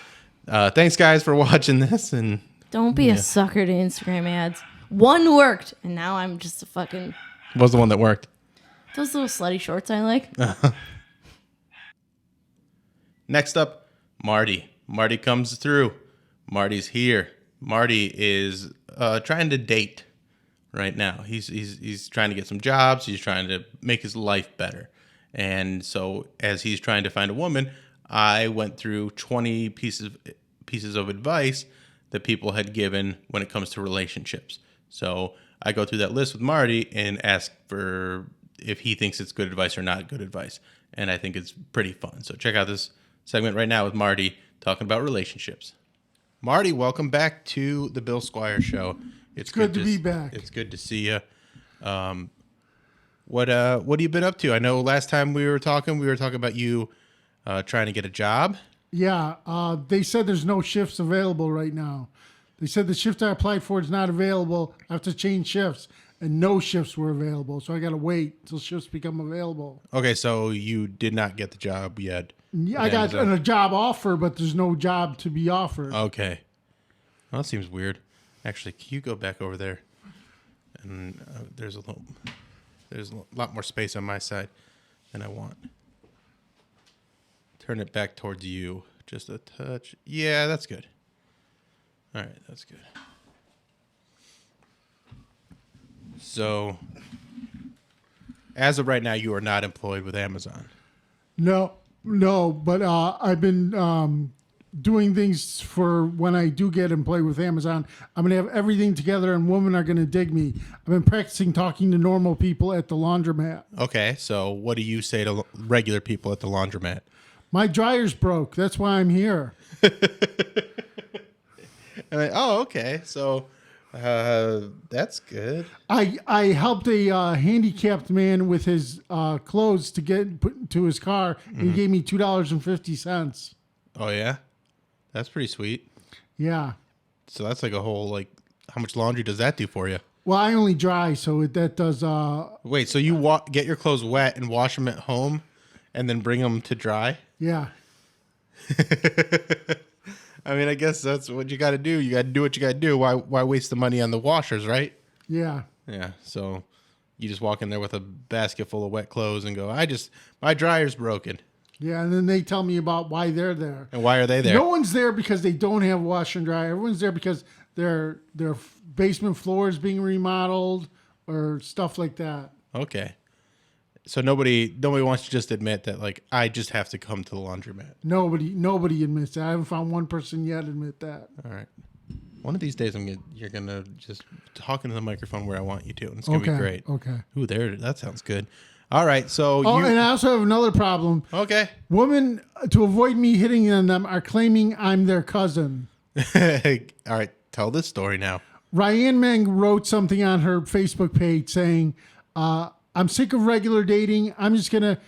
thanks, guys, for watching this. And don't be a sucker to Instagram ads. One worked, and now I'm just a fucking... What was the one that worked? Those little slutty shorts I like. Next up, Marty. Marty comes through. Marty's here. Marty is trying to date right now. He's trying to get some jobs. He's trying to make his life better. And so as he's trying to find a woman, I went through 20 pieces of advice that people had given when it comes to relationships. So I go through that list with Marty and ask for if he thinks it's good advice or not good advice. And I think it's pretty fun. So check out this segment right now with Marty talking about relationships. Marty, welcome back to the Bill Squire Show. It's good to be back. It's good to see you. What have you been up to? I know last time we were talking about you trying to get a job. Yeah, they said there's no shifts available right now. They said the shift I applied for is not available. I have to change shifts, and no shifts were available. So I got to wait until shifts become available. Okay, so you did not get the job yet. Yeah, I got a job offer, but there's no job to be offered. Okay. Well, that seems weird. Actually, can you go back over there? And there's a lot more space on my side than I want. Turn it back towards you. Just a touch. Yeah, that's good. All right, that's good. So, as of right now, you are not employed with Amazon. No, but I've been doing things for when I do get employed with Amazon. I'm going to have everything together and women are going to dig me. I've been practicing talking to normal people at the laundromat. Okay, so what do you say to regular people at the laundromat? My dryer's broke. That's why I'm here. And okay. So that's good. I helped a handicapped man with his clothes to get put to his car, and he gave me $2.50. Oh, yeah? That's pretty sweet. Yeah. So that's like a whole, how much laundry does that do for you? Well, I only dry, so that does... Wait, so you get your clothes wet and wash them at home and then bring them to dry? Yeah. I mean, I guess that's what you got to do. You got to do what you got to do. Why waste the money on the washers, right? Yeah. Yeah, so you just walk in there with a basket full of wet clothes and go, my dryer's broken. Yeah, and then they tell me about why they're there. And why are they there? No one's there because they don't have washer and dryer. Everyone's there because their basement floor is being remodeled or stuff like that. Okay. So nobody wants to just admit that, I just have to come to the laundromat. Nobody admits that. I haven't found one person yet admit that. All right. One of these days, you're gonna just talk into the microphone where I want you to, and it's gonna be great. Okay. Ooh, that sounds good. All right, so and I also have another problem. Okay. Women, to avoid me hitting on them, are claiming I'm their cousin. All right, tell this story now. Ryan Meng wrote something on her Facebook page saying, I'm sick of regular dating. I'm just going to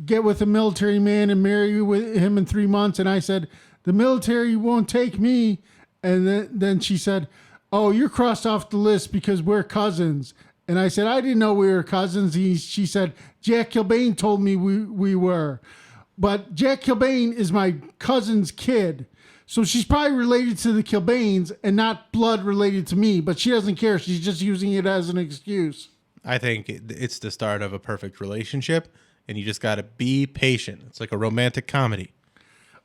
get with a military man and marry with him in 3 months. And I said, the military won't take me. And then she said, oh, you're crossed off the list because we're cousins. And I said, I didn't know we were cousins. She said, Jack Kilbane told me we were. But Jack Kilbane is my cousin's kid. So she's probably related to the Kilbanes and not blood related to me. But she doesn't care. She's just using it as an excuse. I think it's the start of a perfect relationship, and you just got to be patient. It's like a romantic comedy.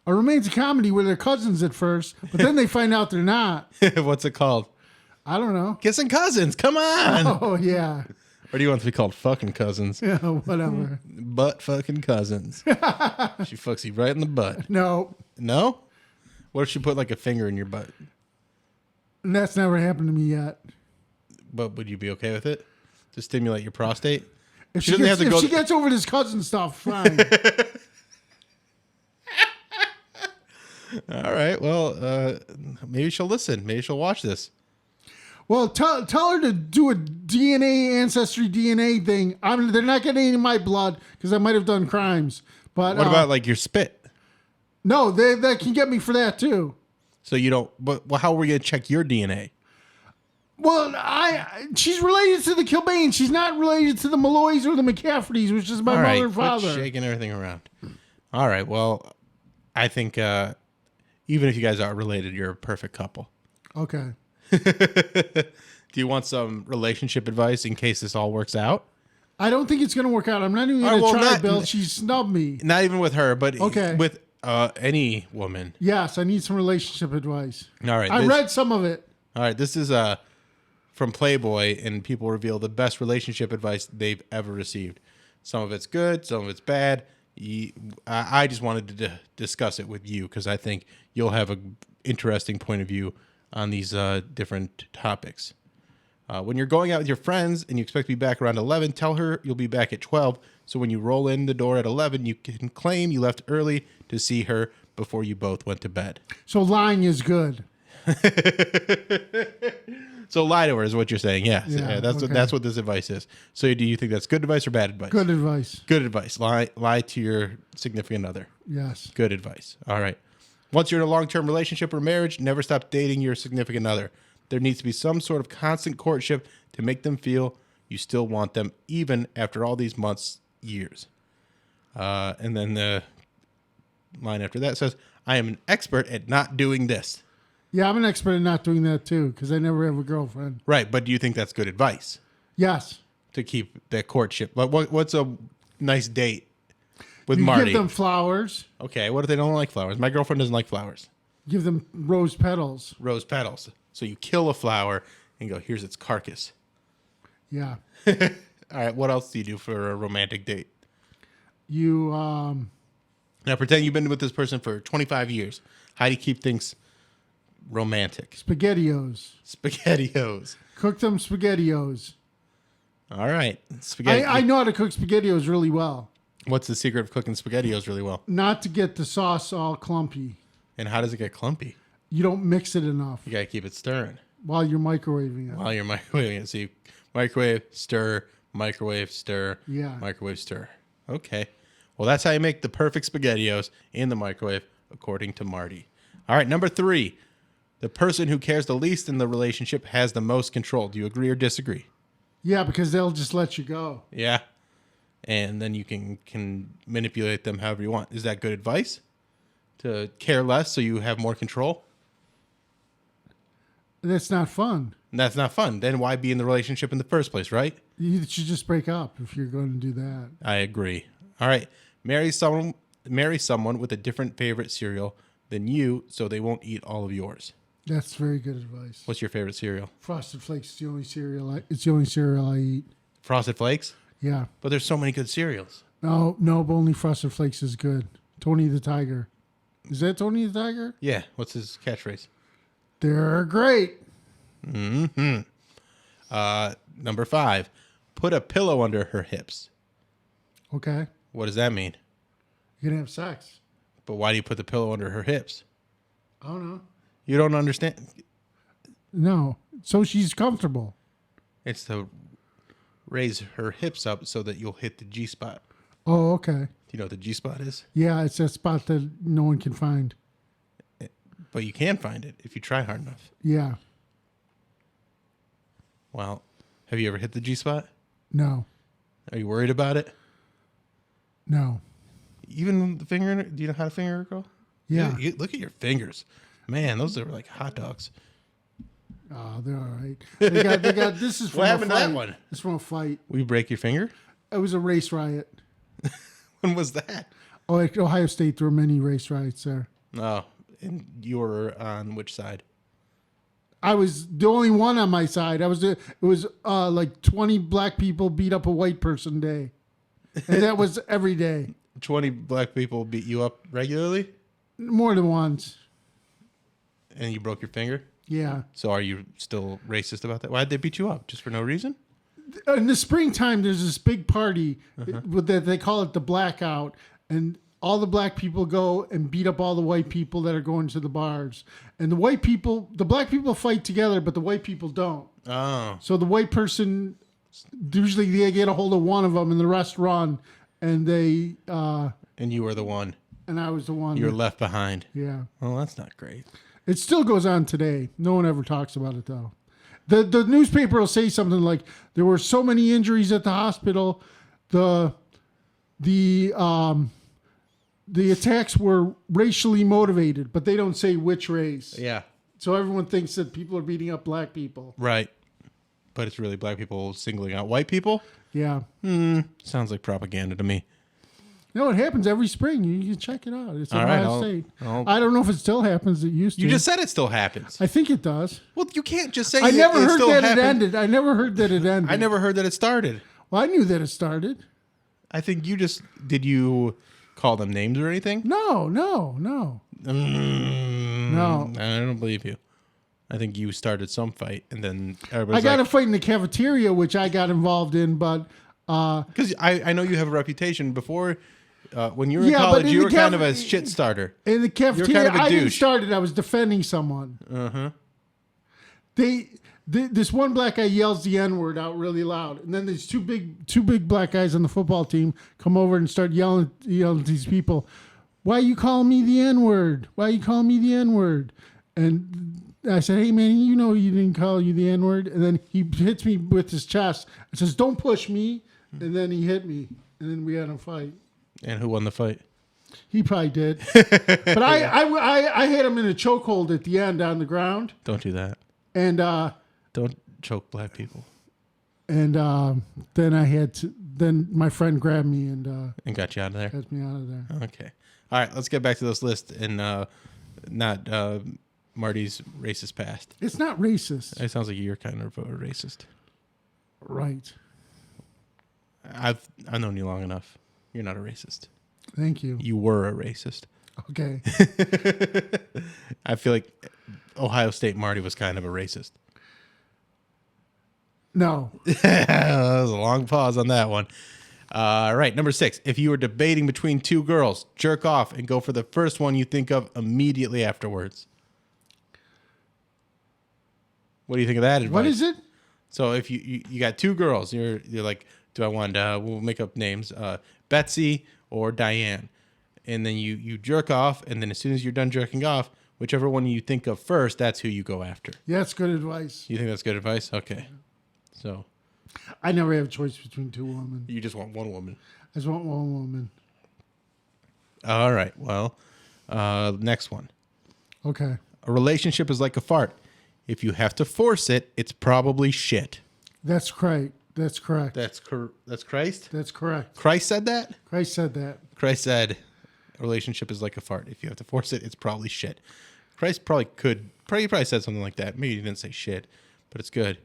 A romantic comedy where they're cousins at first, but then they find out they're not. What's it called? I don't know. Kissing cousins. Come on. Oh, yeah. Or do you want to be called fucking cousins? Yeah, whatever. Butt fucking cousins. She fucks you right in the butt. No. No? What if she put a finger in your butt? And that's never happened to me yet. But would you be okay with it? To stimulate your prostate? If she gets over this cousin stuff, fine. All right. Well, maybe she'll listen. Maybe she'll watch this. Well, tell her to do a ancestry DNA thing. They're not getting any of my blood because I might have done crimes. But what about your spit? No, they can get me for that too. So you don't. But how are we going to check your DNA? Well, she's related to the Kilbanes. She's not related to the Malloys or the McCaffertys, which is my mother and father. Quit shaking everything around. All right. Well, I think even if you guys aren't related, you're a perfect couple. Okay. Do you want some relationship advice in case this all works out? I don't think it's going to work out. I'm not even going to try, Bill. She snubbed me. Not even with her, but okay. With any woman. Yes, I need some relationship advice. All right. I read some of it. All right. This is from Playboy, and people reveal the best relationship advice they've ever received. Some of it's good, some of it's bad. I just wanted to discuss it with you because I think you'll have an interesting point of view on these different topics. When you're going out with your friends and you expect to be back around 11, tell her you'll be back at 12. So when you roll in the door at 11, you can claim you left early to see her before you both went to bed. So lying is good. So lie to her is what you're saying. Yes. Yeah, that's what this advice is. So do you think that's good advice or bad advice? Good advice. Good advice. Lie to your significant other. Yes. Good advice. All right. Once you're in a long-term relationship or marriage, never stop dating your significant other. There needs to be some sort of constant courtship to make them feel you still want them, even after all these months, years. And then the line after that says, I am an expert at not doing this. Yeah, I'm an expert at not doing that too, because I never have a girlfriend. Right, but do you think that's good advice? Yes. To keep that courtship. Like, what's a nice date with you Marty? Give them flowers. Okay, what if they don't like flowers? My girlfriend doesn't like flowers. Give them rose petals. Rose petals. So you kill a flower and go, here's its carcass. Yeah. All right, what else do you do for a romantic date? You, Now pretend you've been with this person for 25 years. How do you keep things romantic? SpaghettiOs. SpaghettiOs. Cook them SpaghettiOs. All right. Spaghetti. I know how to cook SpaghettiOs really well. What's the secret of cooking SpaghettiOs really well? Not to get the sauce all clumpy. And how does it get clumpy? You don't mix it enough You got to keep it stirring while you're microwaving it. while you're microwaving it. So you microwave, stir, microwave, stir, Yeah. microwave, stir. Okay. Well, that's how you make the perfect SpaghettiOs in the microwave, according to Marty. All right, number 3. The person who cares the least in the relationship has the most control. Do you agree or disagree? Yeah, because they'll just let you go. Yeah. And then you can manipulate them however you want. Is that good advice? To care less so you have more control? That's not fun. That's not fun. Then why be in the relationship in the first place, right? You should just break up if you're going to do that. I agree. All right. Marry someone with a different favorite cereal than you so they won't eat all of yours. That's very good advice. What's your favorite cereal? Frosted Flakes is the only cereal. It's the only cereal I eat. Frosted Flakes? Yeah. But there's so many good cereals. No, but only Frosted Flakes is good. Tony the Tiger. Is that Tony the Tiger? Yeah. What's his catchphrase? They're great. Number 5. Put a pillow under her hips. Okay. What does that mean? You're going to have sex. But why do you put the pillow under her hips? I don't know. You don't understand? No. So she's comfortable. It's to raise her hips up so that you'll hit the G-spot. Oh, okay. Do you know what the G-spot is? Yeah, it's a spot that no one can find. But you can find it if you try hard enough. Yeah. Well, have you ever hit the G-spot? No. Are you worried about it? No. Even the finger? Do you know how to finger a girl? Yeah. Look at your fingers. Man, those are like hot dogs. Oh, they're all right. They got this is from What a happened to fight. that one? It's from a fight. Will you break your finger? It was a race riot. When was that? Oh, at Ohio State, there were many race riots there. Oh, and you were on which side? I was the only one on my side. It was like 20 black people beat up a white person day. And that was every day. 20 black people beat you up regularly? More than once. And you broke your finger? Yeah. So are you still racist about that? Why'd they beat you up? Just for no reason? In the springtime, there's this big party that they call it the blackout. And all the black people go and beat up all the white people that are going to the bars. And the black people fight together, but the white people don't. Oh. So the white person, usually they get a hold of one of them and the rest run. And they... And you were the one. and I was the one. You were left behind. Yeah. Well, that's not great. It still goes on today. No one ever talks about it, though. The newspaper will say something like, there were so many injuries at the hospital. The attacks were racially motivated, but they don't say which race. Yeah. So everyone thinks that people are beating up black people. Right. But it's really black people singling out white people? Yeah. Sounds like propaganda to me. You know, it happens every spring. You can check it out. It's All right, Ohio State. I'll- I don't know if it still happens. It used to. You just said it still happens. I think it does. Well, you can't just say I never heard still that happened. it ended. I never heard that it ended. I never heard that it started. Well, I knew that it started. I think you just... Did you call them names or anything? No. No. I don't believe you. I think you started some fight, and then everybody's I got like... a fight in the cafeteria, which I got involved in, but... Because I know you have a reputation before... when you were in Yeah, but college, in you the were kind of a shit starter. in the cafeteria, kind of a I didn't douche. start it. I was defending someone. Uh-huh. This one black guy yells the N-word out really loud, and then there's two big black guys on the football team come over and start yelling at these people. Why you calling me the N-word? Why you calling me the N-word? And I said, hey man, you know you didn't call you the N-word. And then he hits me with his chest and says, don't push me. And then he hit me, and then we had a fight. And who won the fight? He probably did. But I had him in a chokehold at the end on the ground. Don't do that. And Don't choke black people. then then my friend grabbed me and And got you out of there. got me out of there. Okay. All right, let's get back to this list and not Marty's racist past. It's not racist. It sounds like you're kind of a racist. Right. I've known you long enough. You're not a racist. Thank you. You were a racist. Okay. I feel like Ohio State Marty was kind of a racist. No. That was a long pause on that one. All right, number 6. If you were debating between two girls, jerk off and go for the first one you think of immediately afterwards. What do you think of that advice? What is it? So if you got two girls, you're like, do I want? We'll make up names, Betsy or Diane, and then you jerk off, and then as soon as you're done jerking off, whichever one you think of first, that's who you go after. Yeah, that's good advice. You think that's good advice? Okay, so I never have a choice between two women. you just want one woman. I just want one woman. All right. Well, next one. Okay. A relationship is like a fart. If you have to force it, it's probably shit. That's correct. That's correct. That's Christ? That's correct. Christ said that? Christ said that. Christ said a relationship is like a fart. If you have to force it, it's probably shit. Christ probably said something like that. Maybe he didn't say shit, but it's good.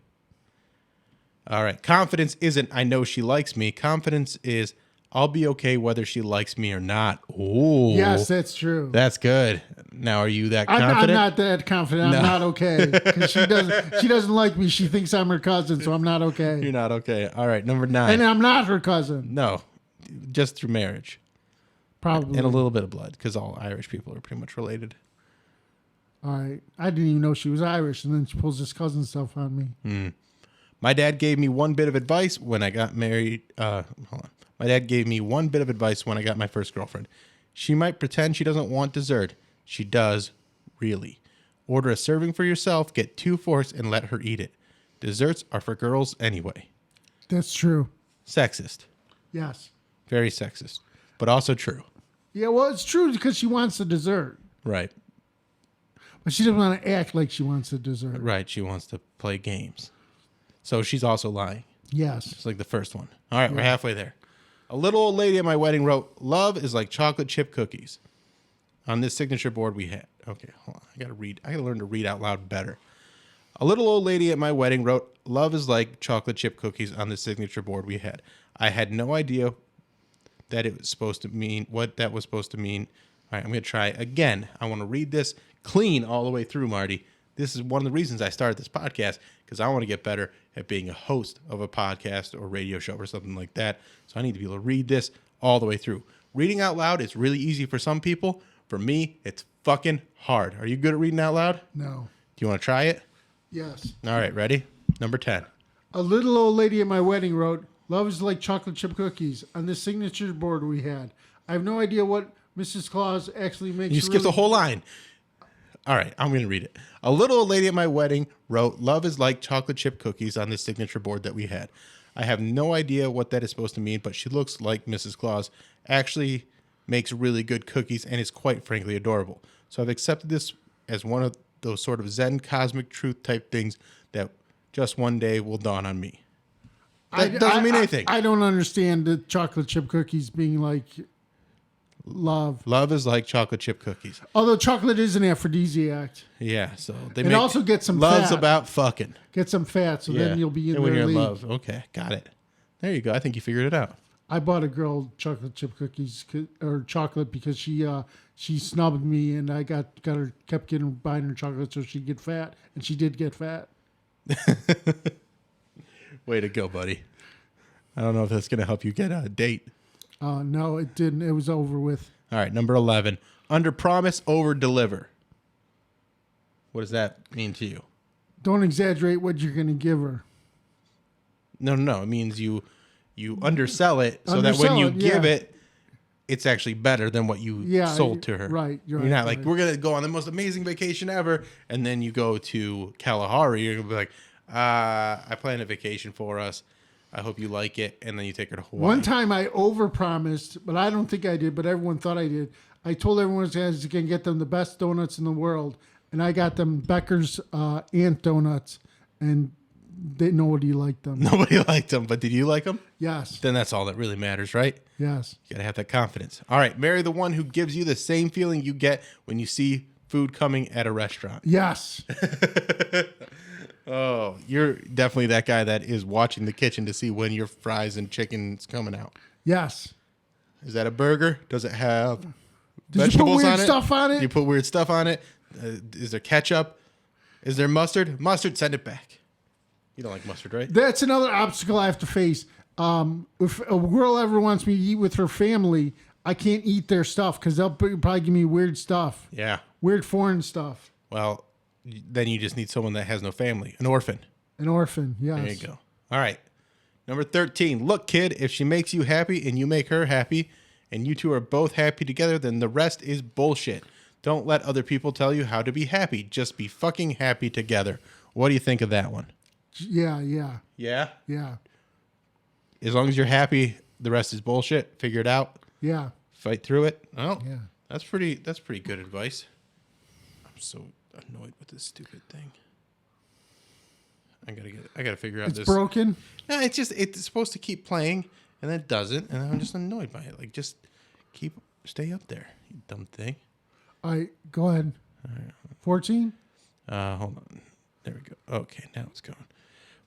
All right. Confidence isn't I know she likes me. Confidence is I'll be okay whether she likes me or not. Ooh. Yes, that's true. That's good. Now, are you that confident? I'm not that confident. No. I'm not okay. Because she doesn't like me. She thinks I'm her cousin, so I'm not okay. You're not okay. All right. Number 9. And I'm not her cousin. No, just through marriage. Probably. And a little bit of blood, because all Irish people are pretty much related. All right. I didn't even know she was Irish, and then she pulls this cousin stuff on me. My dad gave me one bit of advice when I got married. Hold on. My dad gave me one bit of advice when I got my first girlfriend. She might pretend she doesn't want dessert. She does, really. Order a serving for yourself, get 2 forks, and let her eat it. Desserts are for girls anyway. That's true. Sexist. Yes. Very sexist. But also true. Yeah, well, it's true because she wants the dessert. Right. But she doesn't want to act like she wants the dessert. Right. She wants to play games. So she's also lying. Yes. It's like the first one. All right, we're halfway there. A little old lady at my wedding wrote, "Love is like chocolate chip cookies." On this signature board we had. Okay, hold on. I gotta learn to read out loud better. A little old lady at my wedding wrote, "Love is like chocolate chip cookies" on the signature board we had. I had no idea that it was supposed to mean what that was supposed to mean. All right, I'm gonna try again. I want to read this clean all the way through, Marty. This is one of the reasons I started this podcast, because I want to get better at being a host of a podcast or radio show or something like that. So I need to be able to read this all the way through. Reading out loud is really easy for some people. For me, it's fucking hard. Are you good at reading out loud? No. Do you want to try it? Yes. All right, ready? Number 10. A little old lady at my wedding wrote, "Love is like chocolate chip cookies" on this signature board we had. I have no idea what Mrs. Claus actually makes. You skipped the whole line. All right, I'm going to read it. A little old lady at my wedding wrote, "Love is like chocolate chip cookies" on this signature board that we had. I have no idea what that is supposed to mean, but she looks like Mrs. Claus, actually makes really good cookies, and is quite frankly adorable. So I've accepted this as one of those sort of Zen cosmic truth type things that just one day will dawn on me. That doesn't mean anything. I don't understand the chocolate chip cookies being like love. Love is like chocolate chip cookies. Although chocolate is an aphrodisiac. Yeah, so they And also get some love's fat. about fucking. Get some fat, so then you'll be in and when their you're in league. love. Okay, got it. There you go. I think you figured it out. I bought a girl chocolate chip cookies or chocolate because she snubbed me, and I got her kept buying her chocolate so she'd get fat, and she did get fat. Way to go, buddy. I don't know if that's going to help you get a date. No, it didn't. It was over with. All right, number 11. Under promise, over deliver. What does that mean to you? Don't exaggerate what you're going to give her. No. It means you undersell it so that when Undersell you it, give yeah. it, it's actually better than what you sold to her. Right. You're not like, we're going to go on the most amazing vacation ever, and then you go to Kalahari. You're going to be like, I planned a vacation for us. I hope you like it. And then you take her to Hawaii. One time I overpromised, but I don't think I did, but everyone thought I did. I told everyone I was going to get them the best donuts in the world, and I got them Becker's Ant Donuts, and nobody liked them. Nobody liked them, but did you like them? Yes. Then that's all that really matters, right? Yes. You got to have that confidence. All right, marry the one who gives you the same feeling you get when you see food coming at a restaurant. Yes. Oh, you're definitely that guy that is watching the kitchen to see when your fries and chicken's coming out. Yes. Is that a burger? Does it have Did you vegetables put weird on it? stuff on it? Do you put weird stuff on it? Is there ketchup? Is there mustard? Mustard, send it back. You don't like mustard, right? That's another obstacle I have to face. If a girl ever wants me to eat with her family, I can't eat their stuff because they'll probably give me weird stuff. Yeah. Weird foreign stuff. Well, then you just need someone that has no family. An orphan. An orphan, yes. There you go. All right. Number 13. Look, kid, if she makes you happy and you make her happy and you two are both happy together, then the rest is bullshit. Don't let other people tell you how to be happy. Just be fucking happy together. What do you think of that one? Yeah. Yeah? Yeah. As long as you're happy, the rest is bullshit. Figure it out. Yeah. Fight through it. Oh, Yeah. That's pretty good advice. I'm so annoyed with this stupid thing. I gotta figure out It's this. broken. No, it's supposed to keep playing and then it doesn't, and I'm just annoyed by it. Like, just stay up there, you dumb thing. All right, go ahead. 14? Hold on. There we go. Okay, now it's going.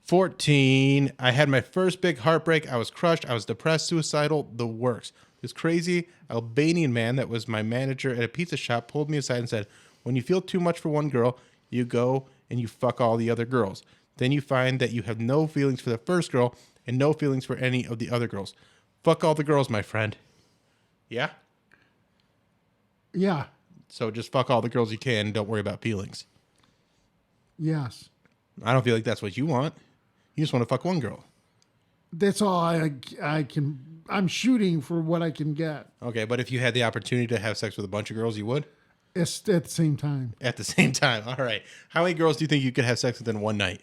14. I had my first big heartbreak. I was crushed. I was depressed, suicidal, the works. This crazy Albanian man that was my manager at a pizza shop pulled me aside and said, when you feel too much for one girl, you go and you fuck all the other girls. Then you find that you have no feelings for the first girl and no feelings for any of the other girls. Fuck all the girls, my friend. Yeah? Yeah. So just fuck all the girls you can and don't worry about feelings. Yes. I don't feel like that's what you want. You just want to fuck one girl. That's all I can. I'm shooting for what I can get. Okay, but if you had the opportunity to have sex with a bunch of girls, you would? It's at the same time. At the same time. All right. How many girls do you think you could have sex with in one night?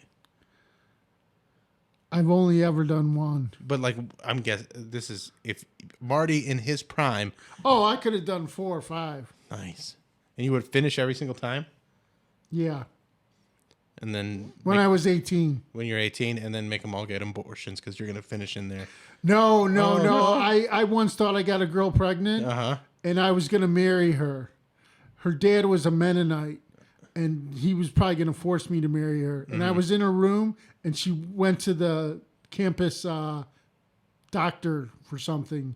I've only ever done one. But like, I'm guessing this is if Marty in his prime. Oh, I could have done 4 or 5. Nice. And you would finish every single time? Yeah. And then When I was 18. when you're 18, and then make them all get abortions because you're going to finish in there. No. I once thought I got a girl pregnant, and I was going to marry her. Her dad was a Mennonite, and he was probably going to force me to marry her. And I was in her room, and she went to the campus doctor for something,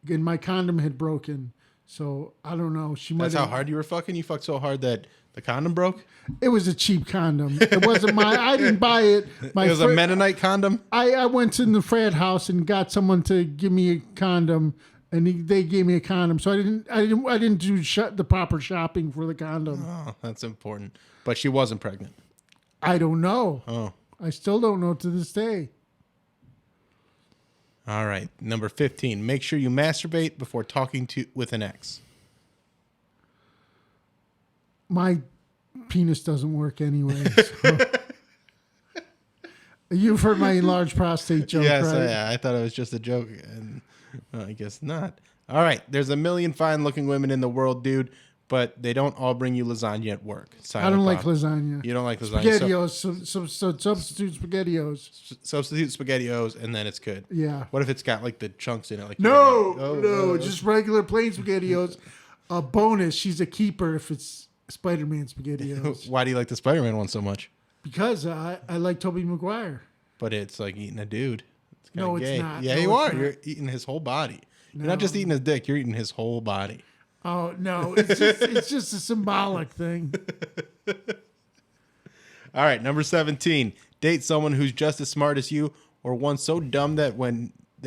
and my condom had broken. So I don't know. That's how hard you were fucking? You fucked so hard that the condom broke? It was a cheap condom. It wasn't I didn't buy it. It was a Mennonite condom? I went in the frat house and got someone to give me a condom, and they gave me a condom. So I didn't do the proper shopping for the condom. Oh, that's important. But she wasn't pregnant. I don't know. Oh. I still don't know to this day. All right. Number 15. Make sure you masturbate before talking with an ex. My penis doesn't work anyway. So. You've heard my enlarged prostate joke, yes, right? I thought it was just a joke, and I guess not. All right. There's a million fine-looking women in the world, dude, but they don't all bring you lasagna at work. I don't like lasagna. You don't like lasagna? SpaghettiOs. So substitute SpaghettiOs. Substitute SpaghettiOs, and then it's good. Yeah. What if it's got like the chunks in it? Like No, just regular plain SpaghettiOs. A bonus, she's a keeper if it's Spider-Man SpaghettiOs. Why do you like the Spider-Man one so much? Because I like Tobey Maguire. But it's like eating a dude. It's No, gay. it's not. Yeah, No, you it's are. not. You're eating his whole body. You're not just eating his dick. You're eating his whole body. Oh, no. It's just a symbolic thing. All right, number 17. Date someone who's just as smart as you, or one so dumb that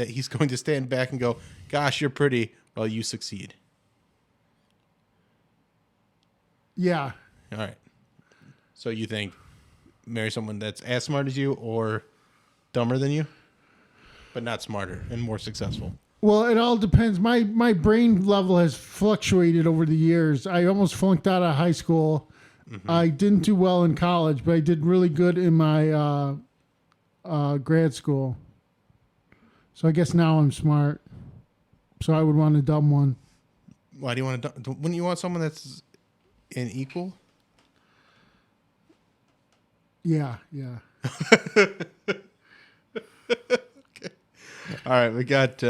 he's going to stand back and go, gosh, you're pretty, while you succeed. Yeah. All right. So you think marry someone that's as smart as you or dumber than you, but not smarter and more successful? Well, it all depends. My brain level has fluctuated over the years. I almost flunked out of high school. Mm-hmm. I didn't do well in college, but I did really good in my grad school. So I guess now I'm smart. So I would want a dumb one. Why do you want to? Wouldn't you want someone that's an equal? Yeah. Okay. All right, we got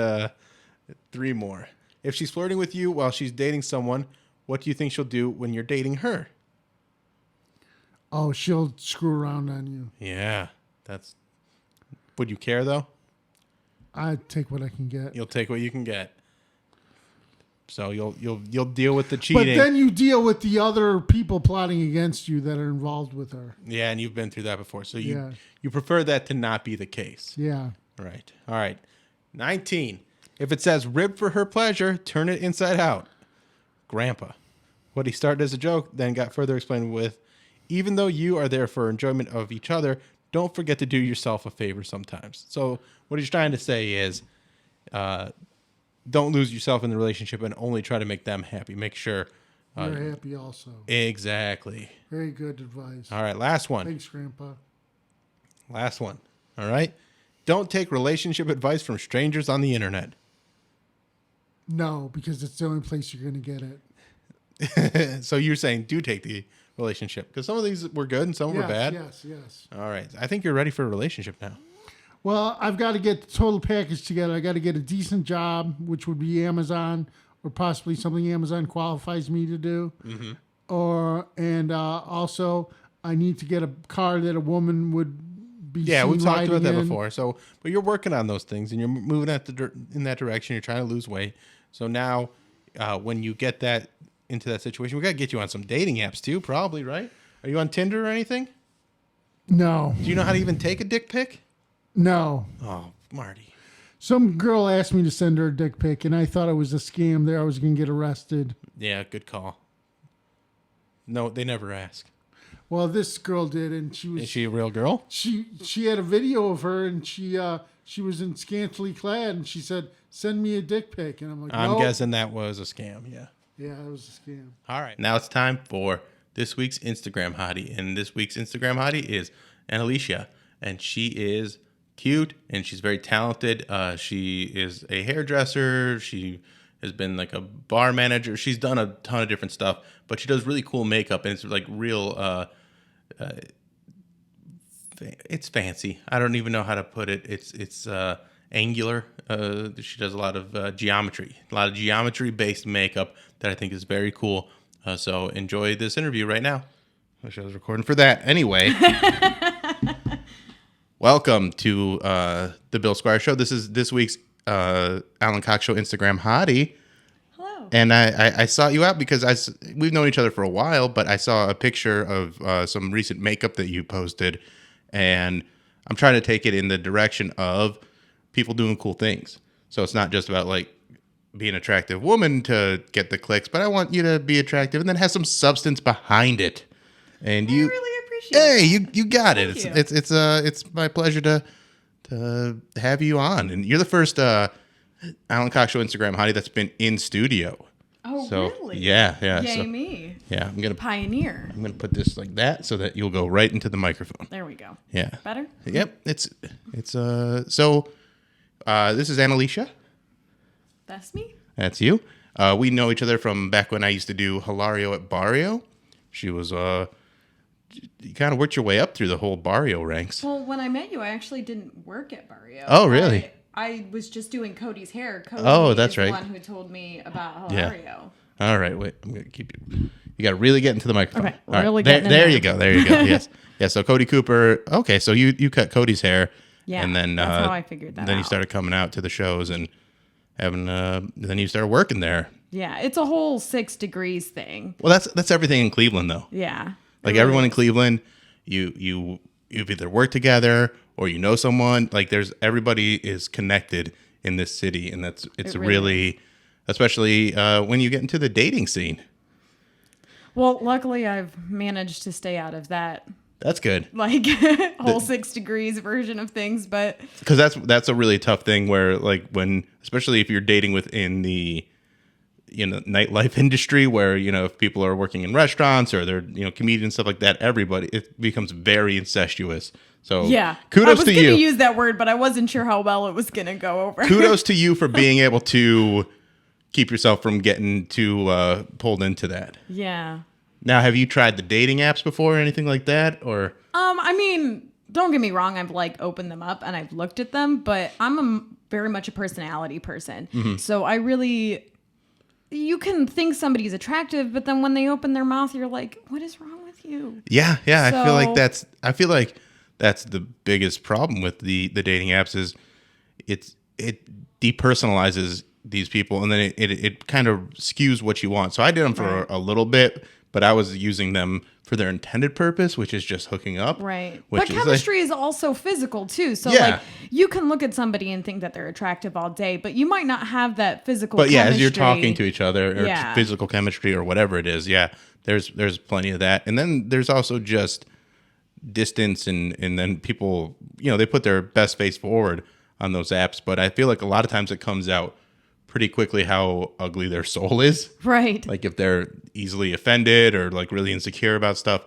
3 more. If she's flirting with you while she's dating someone, what do you think she'll do when you're dating her? Oh, she'll screw around on you. Yeah, would you care though? I'd take what I can get. You'll take what you can get. So you'll deal with the cheating. But then you deal with the other people plotting against you that are involved with her. Yeah, and you've been through that before. So you prefer that to not be the case. Yeah. Right. All right. 19. If it says rib for her pleasure, turn it inside out. Grandpa. What he started as a joke, then got further explained with, even though you are there for enjoyment of each other, don't forget to do yourself a favor sometimes. So what he's trying to say is, don't lose yourself in the relationship and only try to make them happy. Make sure You're happy also. Exactly. Very good advice. All right, last one. Thanks, Grandpa. Last one. All right. Don't take relationship advice from strangers on the internet. No, because it's the only place you're going to get it. So you're saying do take the relationship, because some of these were good and some were bad. Yes. All right. I think you're ready for a relationship now. Well, I've got to get the total package together. I got to get a decent job, which would be Amazon, or possibly something Amazon qualifies me to do. Mm-hmm. Also, I need to get a car that a woman would be. Yeah, we've talked about that in. before. So, but you're working on those things and you're moving in that direction. You're trying to lose weight. So now, when you get that into that situation, we got to get you on some dating apps too, probably, right? Are you on Tinder or anything? No. Do you know how to even take a dick pic? No. Oh, Marty. Some girl asked me to send her a dick pic, and I thought it was a scam. There, I was going to get arrested. Yeah, good call. No, they never ask. Well, this girl did, and she was. Is she a real girl? She had a video of her, and she was in scantily clad, and she said, "Send me a dick pic," and I'm like, I'm nope. guessing that was a scam. Yeah. Yeah, it was a scam. All right. Now it's time for this week's Instagram hottie, and this week's Instagram hottie is Alicia, and she is cute and she's very talented. She is a hairdresser. She has been like a bar manager. She's done a ton of different stuff, but she does really cool makeup, and it's like real. It's fancy. I don't even know how to put it. It's angular. She does a lot of geometry-based makeup that I think is very cool. So enjoy this interview right now. I wish I was recording for that. Anyway, welcome to the Bill Squire Show. This is this week's Alan Cox Show Instagram hottie. Hello. And I sought you out because we've known each other for a while, but I saw a picture of some recent makeup that you posted, and I'm trying to take it in the direction of people doing cool things. So it's not just about like being an attractive woman to get the clicks, but I want you to be attractive and then have some substance behind it. And I really appreciate it. You got it. Thank you. It's my pleasure to have you on. And you're the first Alan Cox Show Instagram hottie that's been in studio. Oh, So, really? yeah. Yay, So, me. yeah, I'm Pioneer. gonna put this like that so that you'll go right into the microphone. There we go. Yeah. Better? Yep. It's so this is Alicia. That's me? That's you. We know each other from back when I used to do Hilario at Barrio. She was you kind of worked your way up through the whole Barrio ranks. Well, when I met you, I actually didn't work at Barrio. Oh, really? I was just doing Cody's hair. Cody That's is right. the one who told me about Hilario. All right, wait. I'm gonna keep you. You got to really get into the microphone. Okay, All right. really There, getting in there there. you go. There you go. Yes. Yeah. So Cody Cooper. Okay. So you cut Cody's hair. Yeah, And then that's how I figured that Then you out. started coming out to the shows and having. Then you started working there. Yeah, it's a whole 6 degrees thing. Well, that's everything in Cleveland though. Yeah. Like It everyone really in Cleveland, you've either worked together or you know someone. Like everybody is connected in this city, and it's It really, really especially when you get into the dating scene. Well, luckily I've managed to stay out of that That's good, like whole 6 degrees version of things, but because that's a really tough thing where like especially if you're dating within the nightlife industry where if people are working in restaurants or they're comedians, stuff like that, it becomes very incestuous. So yeah. kudos to I was you. going to use that word, but I wasn't sure how well it was going to go over. Kudos to you for being able to keep yourself from getting too pulled into that. Yeah. Now, have you tried the dating apps before or anything like that? Or I mean, don't get me wrong. I've opened them up and I've looked at them, but I'm very much a personality person. Mm-hmm. So you can think somebody's attractive, but then when they open their mouth, you're like, what is wrong with you? yeah, I feel like So- that's the biggest problem with the dating apps is it depersonalizes these people, and then it kind of skews what you want. So I did them for Right. a little bit, but I was using them for their intended purpose, which is just hooking up. Right. Which But is chemistry is also physical too. So Yeah. like you can look at somebody and think that they're attractive all day, but you might not have that physical But yeah, chemistry. as you're talking to each other or Yeah. physical chemistry or whatever it is, yeah, there's plenty of that. And then there's also just distance and then people, they put their best face forward on those apps, but I feel like a lot of times it comes out pretty quickly how ugly their soul is. Right. Like if they're easily offended or like really insecure about stuff,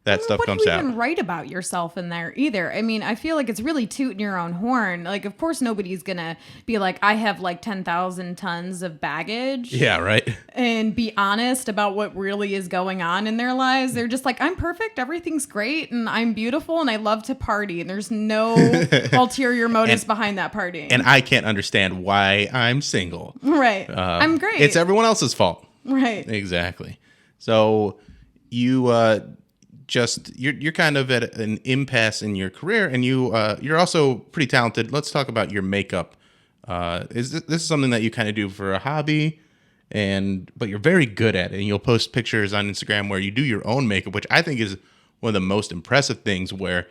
that stuff What comes do you out. even write about yourself in there either? I mean, I feel like it's really tooting your own horn. Like, of course, nobody's gonna be like, I have like 10,000 tons of baggage. Yeah, right. And be honest about what really is going on in their lives. They're just like, I'm perfect, everything's great, and I'm beautiful, and I love to party. And there's no ulterior motives behind that partying. And I can't understand why I'm single. Right. I'm great. It's everyone else's fault. Right. Exactly. So you you're kind of at an impasse in your career, and you're also pretty talented. Let's talk about your makeup. This is something that you kind of do for a hobby, but you're very good at it, and you'll post pictures on Instagram where you do your own makeup, which I think is one of the most impressive things, where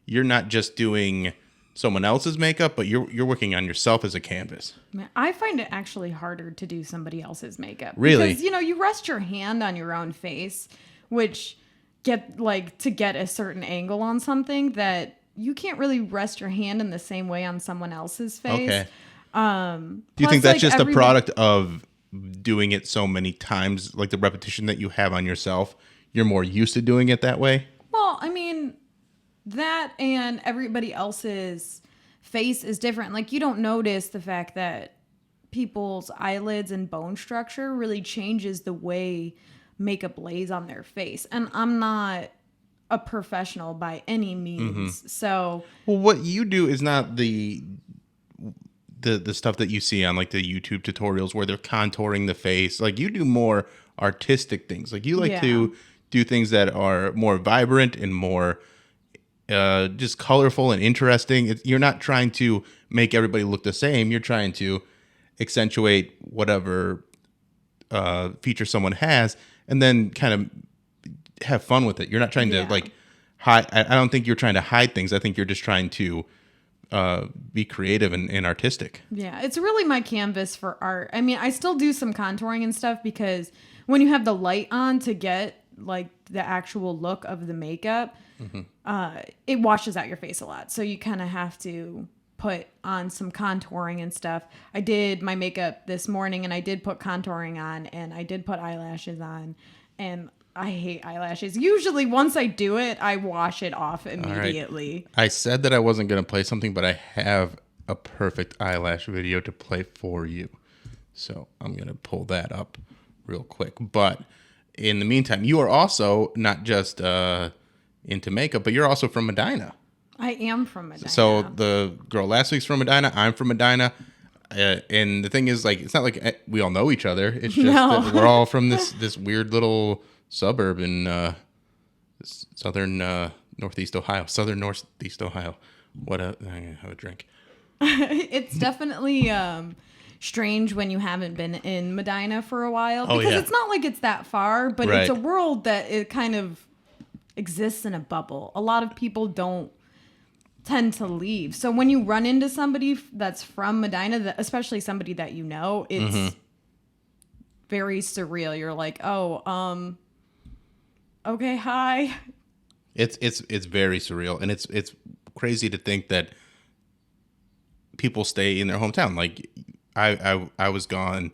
you're not just doing someone else's makeup, but you're working on yourself as a canvas. Man, I find it actually harder to do somebody else's makeup. Really? Because, you rest your hand on your own face, which to get a certain angle on something that you can't really rest your hand in the same way on someone else's face. Okay. Do you think that's just a product of doing it so many times, like the repetition that you have on yourself? You're more used to doing it that way? Well, I mean, that and everybody else's face is different. Like, you don't notice the fact that people's eyelids and bone structure really changes the way makeup lays on their face. And I'm not a professional by any means. Mm-hmm. So, well, what you do is not the stuff that you see on like the YouTube tutorials where they're contouring the face. Like, you do more artistic things. Like, you like to do things that are more vibrant and more just colorful and interesting. You're not trying to make everybody look the same. You're trying to accentuate whatever feature someone has, and then kind of have fun with it. You're not trying to like hide. I don't think you're trying to hide things. I think you're just trying to be creative and artistic. yeah, it's really my canvas for art. I mean, I still do some contouring and stuff because when you have the light on to get like the actual look of the makeup, it washes out your face a lot. So you kind of have to put on some contouring and stuff. I did my makeup this morning and I did put contouring on and I did put eyelashes on, and I hate eyelashes. Usually once I do it, I wash it off immediately. I said that I wasn't going to play something, but I have a perfect eyelash video to play for you. So I'm going to pull that up real quick. But in the meantime, you are also not just into makeup, but you're also from Medina. I am from Medina. So the girl last week's from Medina. I'm from Medina. And the thing is, like, it's not like we all know each other. It's just that we're all from this weird little suburb in southern northeast Ohio. Southern northeast Ohio. I'm gonna have a drink. It's definitely strange when you haven't been in Medina for a while, because it's not like it's that far, but it's a world that it kind of exists in a bubble. A lot of people don't tend to leave. So when you run into somebody that's from Medina, especially somebody that you know, it's very surreal. You're like, oh, okay, hi. It's very surreal, and it's crazy to think that people stay in their hometown. Like I was gone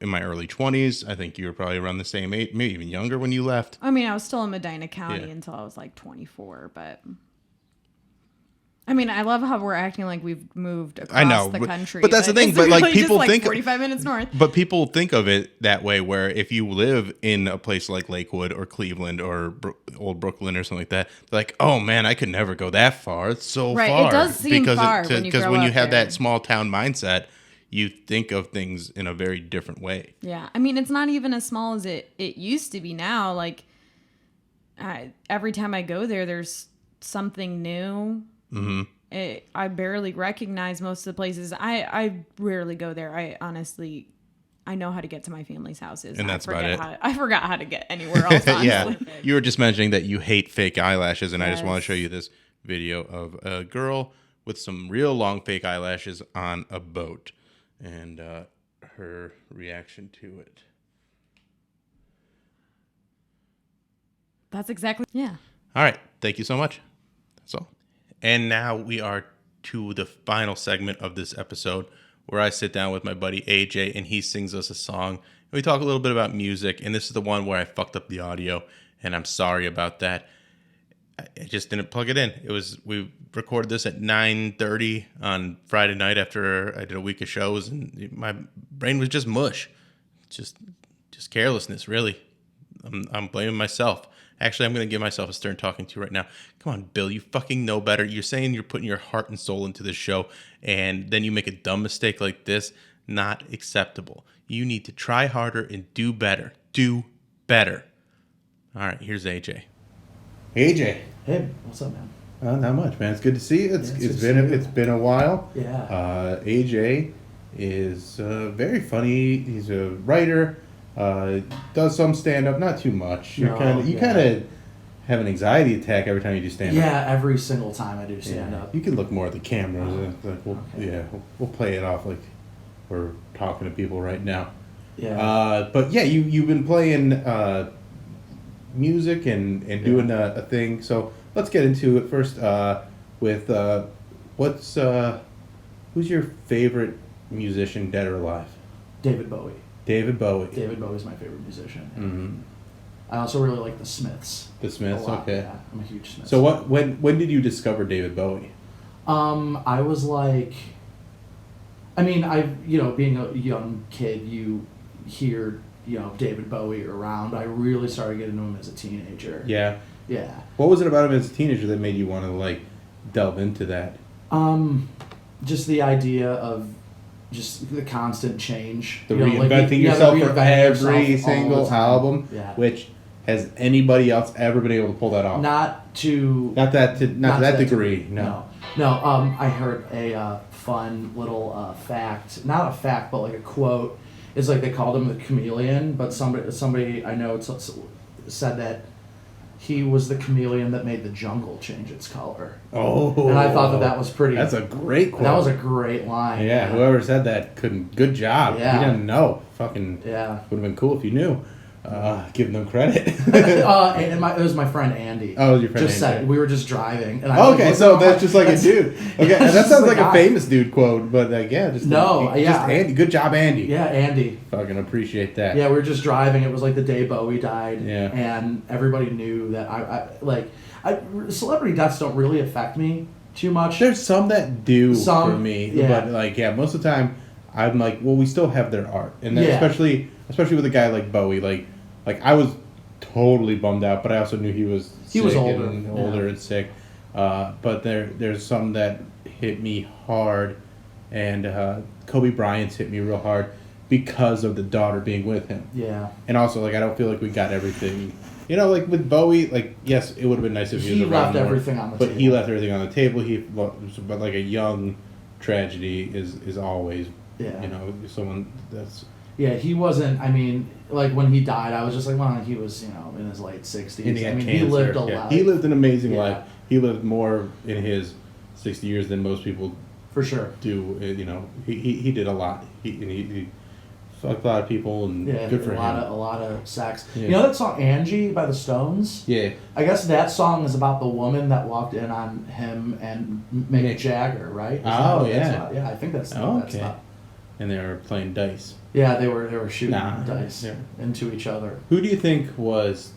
in my early 20s. I think you were probably around the same age, maybe even younger when you left. I mean, I was still in Medina County until I was like 24, but I mean, I love how we're acting like we've moved across the country. But that's the thing. It's But like really people just, think 45 minutes north. But people think of it that way, where if you live in a place like Lakewood or Cleveland or Old Brooklyn or something like that, they're like, oh man, I could never go that far. It's so far. It does seem far when you grow when you up have there. that small town mindset, you think of things in a very different way. Yeah, I mean, it's not even as small as it used to be now. Like, every time I go there, there's something new. Mm-hmm. I barely recognize most of the places. I rarely go there. I honestly I know how to get to my family's houses. And that's about it. I forgot how to get anywhere else, honestly. Yeah. You were just mentioning that you hate fake eyelashes, and I just want to Yes. show you this video of a girl with some real long fake eyelashes on a boat, and her reaction to it. That's exactly, yeah. All right. Thank you so much. That's all. And now we are to the final segment of this episode, where I sit down with my buddy AJ and he sings us a song. And we talk a little bit about music, and this is the one where I fucked up the audio, and I'm sorry about that. I just didn't plug it in. We recorded this at 9:30 on Friday night after I did a week of shows, and my brain was just mush. Just carelessness, really. I'm blaming myself. Actually, I'm going to give myself a stern talking to right now. Come on, Bill, you fucking know better. You're saying you're putting your heart and soul into this show, and then you make a dumb mistake like this. Not acceptable. You need to try harder and do better. Do better. All right, here's AJ. AJ. Hey, what's up, man? Not much, man. It's good to see you. It's good to been see you. it's been a while. Yeah. AJ is very funny. He's a writer. Does some stand up, not too much. You No, kind yeah. of have an anxiety attack every time you do stand up. Yeah, every single time I do stand up. You can look more at the cameras. Okay. We'll play it off like we're talking to people right now. Yeah. But yeah, you've been playing music and doing a thing. So let's get into it first. With who's your favorite musician, dead or alive? David Bowie. David Bowie. David Bowie's my favorite musician. Mm-hmm. I also really like the Smiths. The Smiths, a lot. okay. Yeah, I'm a huge Smiths. So when did you discover David Bowie? I was like, I mean, being a young kid, you hear, David Bowie around. I really started getting into him as a teenager. Yeah. Yeah. What was it about him as a teenager that made you want to delve into that? Just the idea of just the constant change. Reinventing yourself for every yourself all single the time. album. Yeah. Which has anybody else ever been able to pull that off? Not to that degree. No. I heard a fun little fact. Not a fact, but like a quote. Is like they called him the chameleon, but somebody I know said that he was the chameleon that made the jungle change its color. Oh. And I thought that was pretty. That's a great quote. That was a great line. Yeah, whoever said that good job. Yeah. You didn't know. Fucking Yeah. would have been cool if you knew. Giving them credit. It was my friend Andy. Oh, it was your friend just Andy. said we were just driving, and Okay, so that's just like a dude. Okay, Yeah, and that it's sounds just like a guy. famous dude quote, but just Andy. Good job, Andy. Yeah, Andy. Fucking appreciate that. Yeah, we were just driving. It was like the day Bowie died, Yeah. and everybody knew that celebrity deaths don't really affect me too much. There's some that do Some, for me, yeah. but most of the time I'm like, well, we still have their art, and then Yeah. especially with a guy like Bowie, like I was totally bummed out, but I also knew he was older, and sick. But there's some that hit me hard, and Kobe Bryant's hit me real hard because of the daughter being with him. Yeah. And also, I don't feel like we got everything. With Bowie, yes, it would have been nice if he was around left more, everything on the but table. he left everything on the table. But a young tragedy is always, someone that's. Yeah, he wasn't. I mean, when he died, I was just like, well, he was, in his late 60s. And he had he cancer. lived a Yeah. life. He lived an amazing Yeah. life. He lived more in his 60 years than most people For sure. do. He did a lot. He fucked a lot of people, and Yeah, good for him. a lot of sex. Yeah. You know that song Angie by the Stones? Yeah. I guess that song is about the woman that walked in on him and Mick Jagger, right? Yeah, I think that's Okay. not. And they were playing dice. Yeah, they were shooting dice yeah. into each other. Who do you think was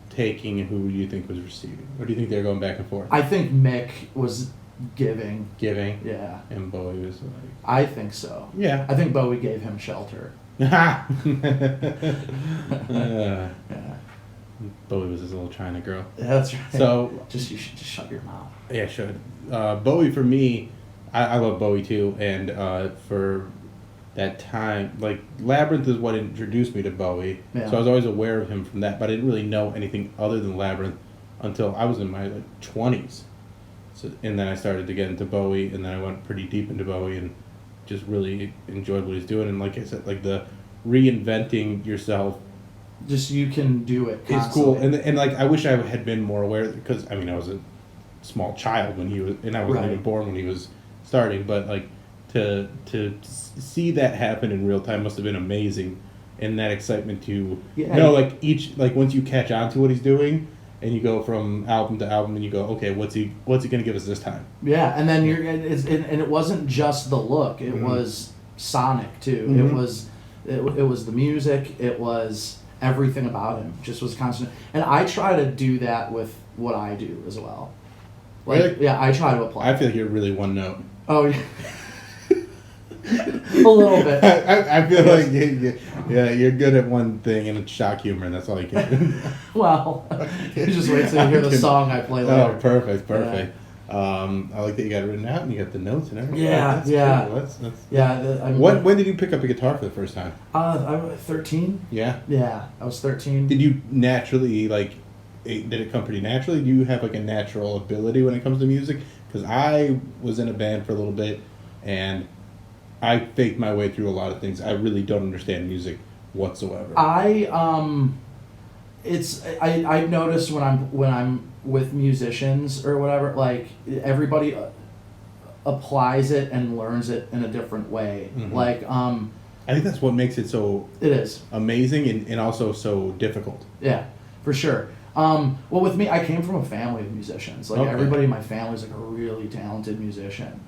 taking and who do you think was receiving? Or do you think they were going back and forth? I think Mick was giving. Giving. Yeah. And Bowie was I think so. Yeah. I think Bowie gave him shelter. Yeah. Yeah. Bowie was his little China girl. Yeah, that's right. So you should just shut your mouth. yeah, should. Bowie for me, I love Bowie too, and for that time, Labyrinth is what introduced me to Bowie. Yeah. So I was always aware of him from that, but I didn't really know anything other than Labyrinth until I was in my 20s. So, and then I started to get into Bowie, and then I went pretty deep into Bowie in just really enjoyed what he's doing, and like I said, like the reinventing yourself Just you can do it. is cool, and like I wish I had been more aware, because I mean I was a small child when he was, and I wasn't Right. even born when he was starting, but like to see that happen in real time must have been amazing, and that excitement to like each, like once you catch on to what he's doing, and you go from album to album, and you go, okay, what's he gonna give us this time? Yeah, and then and it wasn't just the look; it was sonic too. It was the music. It was everything about him. Just was constant. And I try to do that with what I do as well. Like, really? Yeah, I try to apply. I feel like you're really one note. Oh yeah. A little bit. I feel like you're good at one thing, and it's shock humor, and that's all you can do. Well, you just wait till you hear the song I play later. Oh, perfect. I like that you got it written out and you got the notes and everything. Yeah, that's yeah. Cool. That's Yeah. when did you pick up a guitar for the first time? I was 13. Yeah. Yeah, I was 13. Did you naturally did it come pretty naturally? Do you have like a natural ability when it comes to music? Because I was in a band for a little bit, and I faked my way through a lot of things. I really don't understand music whatsoever. I've noticed when I'm with musicians or whatever, like everybody applies it and learns it in a different way. Mm-hmm. Like I think that's what makes it so it is amazing and also so difficult. Yeah, for sure. Well, with me, I came from a family of musicians. Like everybody in my family is like a really talented musician.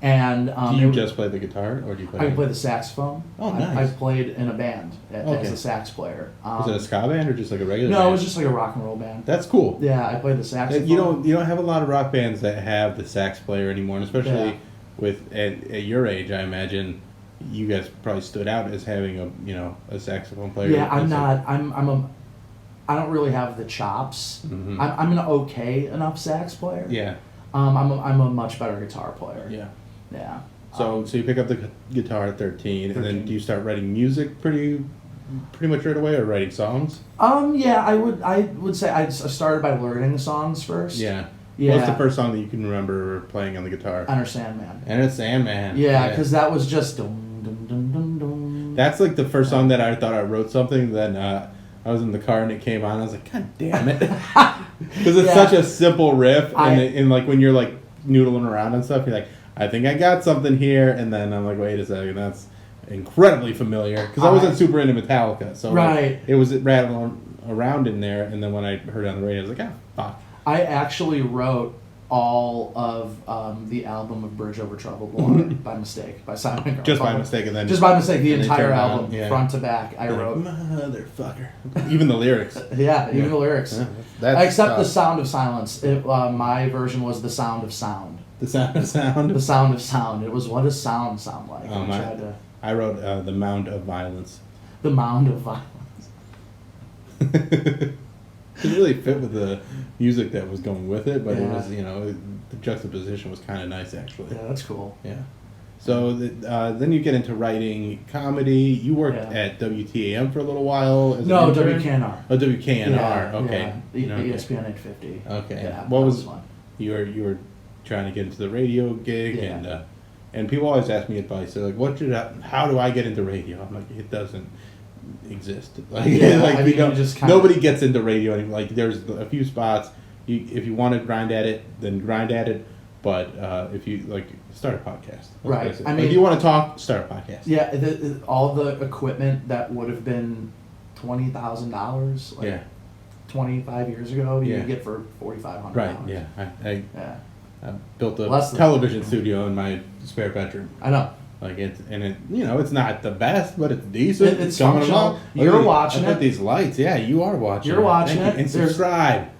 And do you just play the guitar, or do you play? I can play the saxophone. Oh, nice. I played in a band as a sax player. Was it a ska band or just like a regular? No, band? it was just like a rock and roll band. That's cool. Yeah, I played the saxophone. You don't have a lot of rock bands that have the sax player anymore, and especially with at your age, I imagine you guys probably stood out as having a saxophone player. Yeah, I'm not. I don't really have the chops. Mm-hmm. I'm an okay enough sax player. Yeah. I'm a much better guitar player. Yeah. Yeah. So you pick up the guitar at 13, and then do you start writing music pretty much right away, or writing songs? Yeah, I would say I started by learning the songs first. Yeah. Yeah. What's the first song that you can remember playing on the guitar? Enter Sandman. Enter Sandman. Yeah, because that was just dum, dum, dum, dum, dum. That's like the first song that I thought I wrote something. Then I was in the car and it came on. I was like, God damn it, because it's such a simple riff, and like when you're like noodling around and stuff, you're like, I think I got something here, and then I'm like, wait a second, that's incredibly familiar, because I wasn't super into Metallica, so like, it was rattling around in there, and then when I heard it on the radio, I was like, ah, fuck. I actually wrote all of the album of Bridge Over Troubled Water by mistake, by Simon Garfunkel. Just by mistake, and then just by mistake, the entire turned album, on, front to back, I wrote. Motherfucker. Even the lyrics. Yeah, even the lyrics. Yeah, except the Sound of Silence. My version was the Sound of Sound. The Sound of Sound. The Sound of Sound. It was, what does sound like? I wrote The Mound of Violence. The Mound of Violence. It really fit with the music that was going with it, but it was, the juxtaposition was kind of nice, actually. Yeah, that's cool. Yeah. So then you get into writing comedy. You worked at WTAM for a little while. No, WKNR. Oh, WKNR. Yeah, okay. Yeah. ESPN 850. Okay. Yeah, what was fun? You were trying to get into the radio gig, and people always ask me advice. They're like, how do I get into radio? I'm like, it doesn't exist. Like, nobody gets into radio anymore. Like, there's a few spots. If you want to grind at it, then grind at it. But if you start a podcast, right? I mean, if you want to talk, start a podcast. Yeah, all the equipment that would have been $20,000, 25 years ago, you could get for $4,500. Right. Yeah. I built a television studio in my spare bedroom. I know. It's not the best, but it's decent. It's coming along. You're watching it. I put these lights. Yeah, you are watching. You're watching it. And subscribe.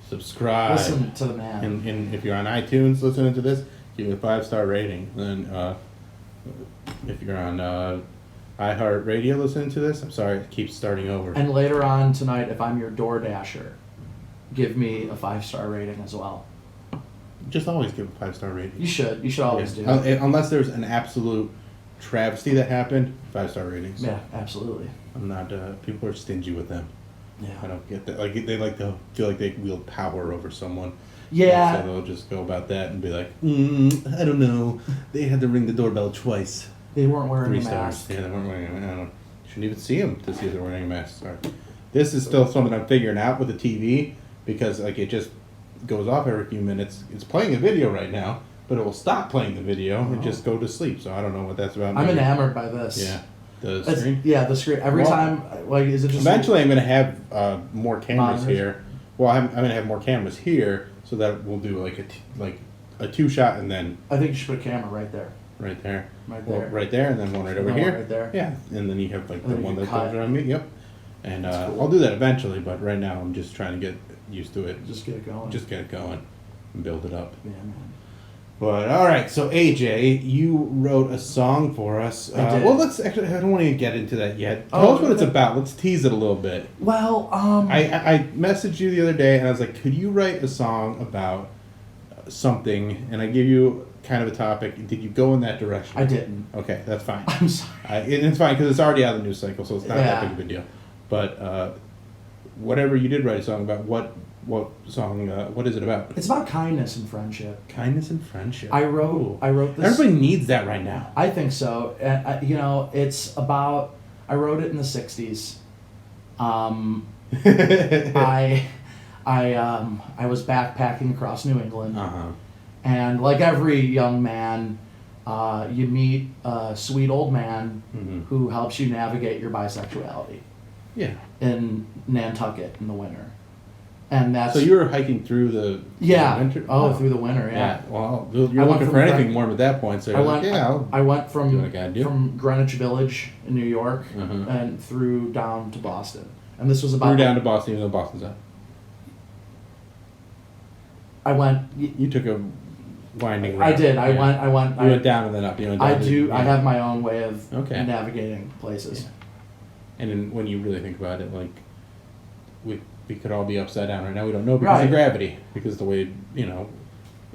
Subscribe. Listen to the man. And if you're on iTunes listening to this, give it a 5-star rating. And if you're on iHeartRadio listening to this, I'm sorry, it keeps starting over. And later on tonight, if I'm your DoorDasher, give me a 5-star rating as well. Just always give a 5-star rating. You should. You should always do. Unless there's an absolute travesty that happened, 5-star ratings. Yeah, absolutely. I'm not. People are stingy with them. Yeah. I don't get that. Like, they like to feel like they wield power over someone. Yeah. So they'll just go about that and be like, I don't know. They had to ring the doorbell twice. They weren't wearing 3 a stars. mask. Yeah, they weren't wearing a mask. I don't know. Shouldn't even see them to see if they're wearing a mask. Sorry. This is still something I'm figuring out with the TV because like it just goes off every few minutes. It's playing a video right now, but it will stop playing the video and just go to sleep. So I don't know what that's about. I'm enamored by this. Yeah. The screen? Yeah, the screen. Every time, like, is it just... Eventually I'm going to have more cameras here. Well, I'm going to have more cameras here, so that we'll do like a 2-shot and then... I think you should put a camera right there. Right there. Right there. Well, right there, and then one right over here. Right there. Yeah, and then you have like the one that cut. goes around me. Yep. And cool. I'll do that eventually, but right now I'm just trying to get used to it. Just get it going. Just get it going and build it up. Yeah, man. But all right, so AJ, you wrote a song for us. I did. Well, let's actually. I don't want to get into that yet. Tell us what it's about. Let's tease it a little bit. Well, I messaged you the other day, and I was like, "Could you write a song about something?" And I gave you kind of a topic. Did you go in that direction? I didn't. Okay, that's fine. I'm sorry. It's fine because it's already out of the news cycle, so it's not that big of a deal. But whatever you did write a song about, what song? What is it about? It's about kindness and friendship. Kindness and friendship. I wrote this. Everybody needs that right now. I think so. You know, it's about. I wrote it in the '60s. I was backpacking across New England, and like every young man, you meet a sweet old man who helps you navigate your bisexuality. Yeah. In Nantucket in the winter. And that's... So you were hiking through the winter? Oh, through the winter, yeah. Well, you're looking for anything warm at that point, so I went from do what I gotta do. from Greenwich Village in New York and through down to Boston. And this was about... Through down to Boston, even though Boston's up. I went... You took a winding route. I did. I went... You went down and then up. You went down I have my own way of navigating places. Yeah. And then when you really think about it, like, we could all be upside down right now. We don't know because of gravity. Because the way,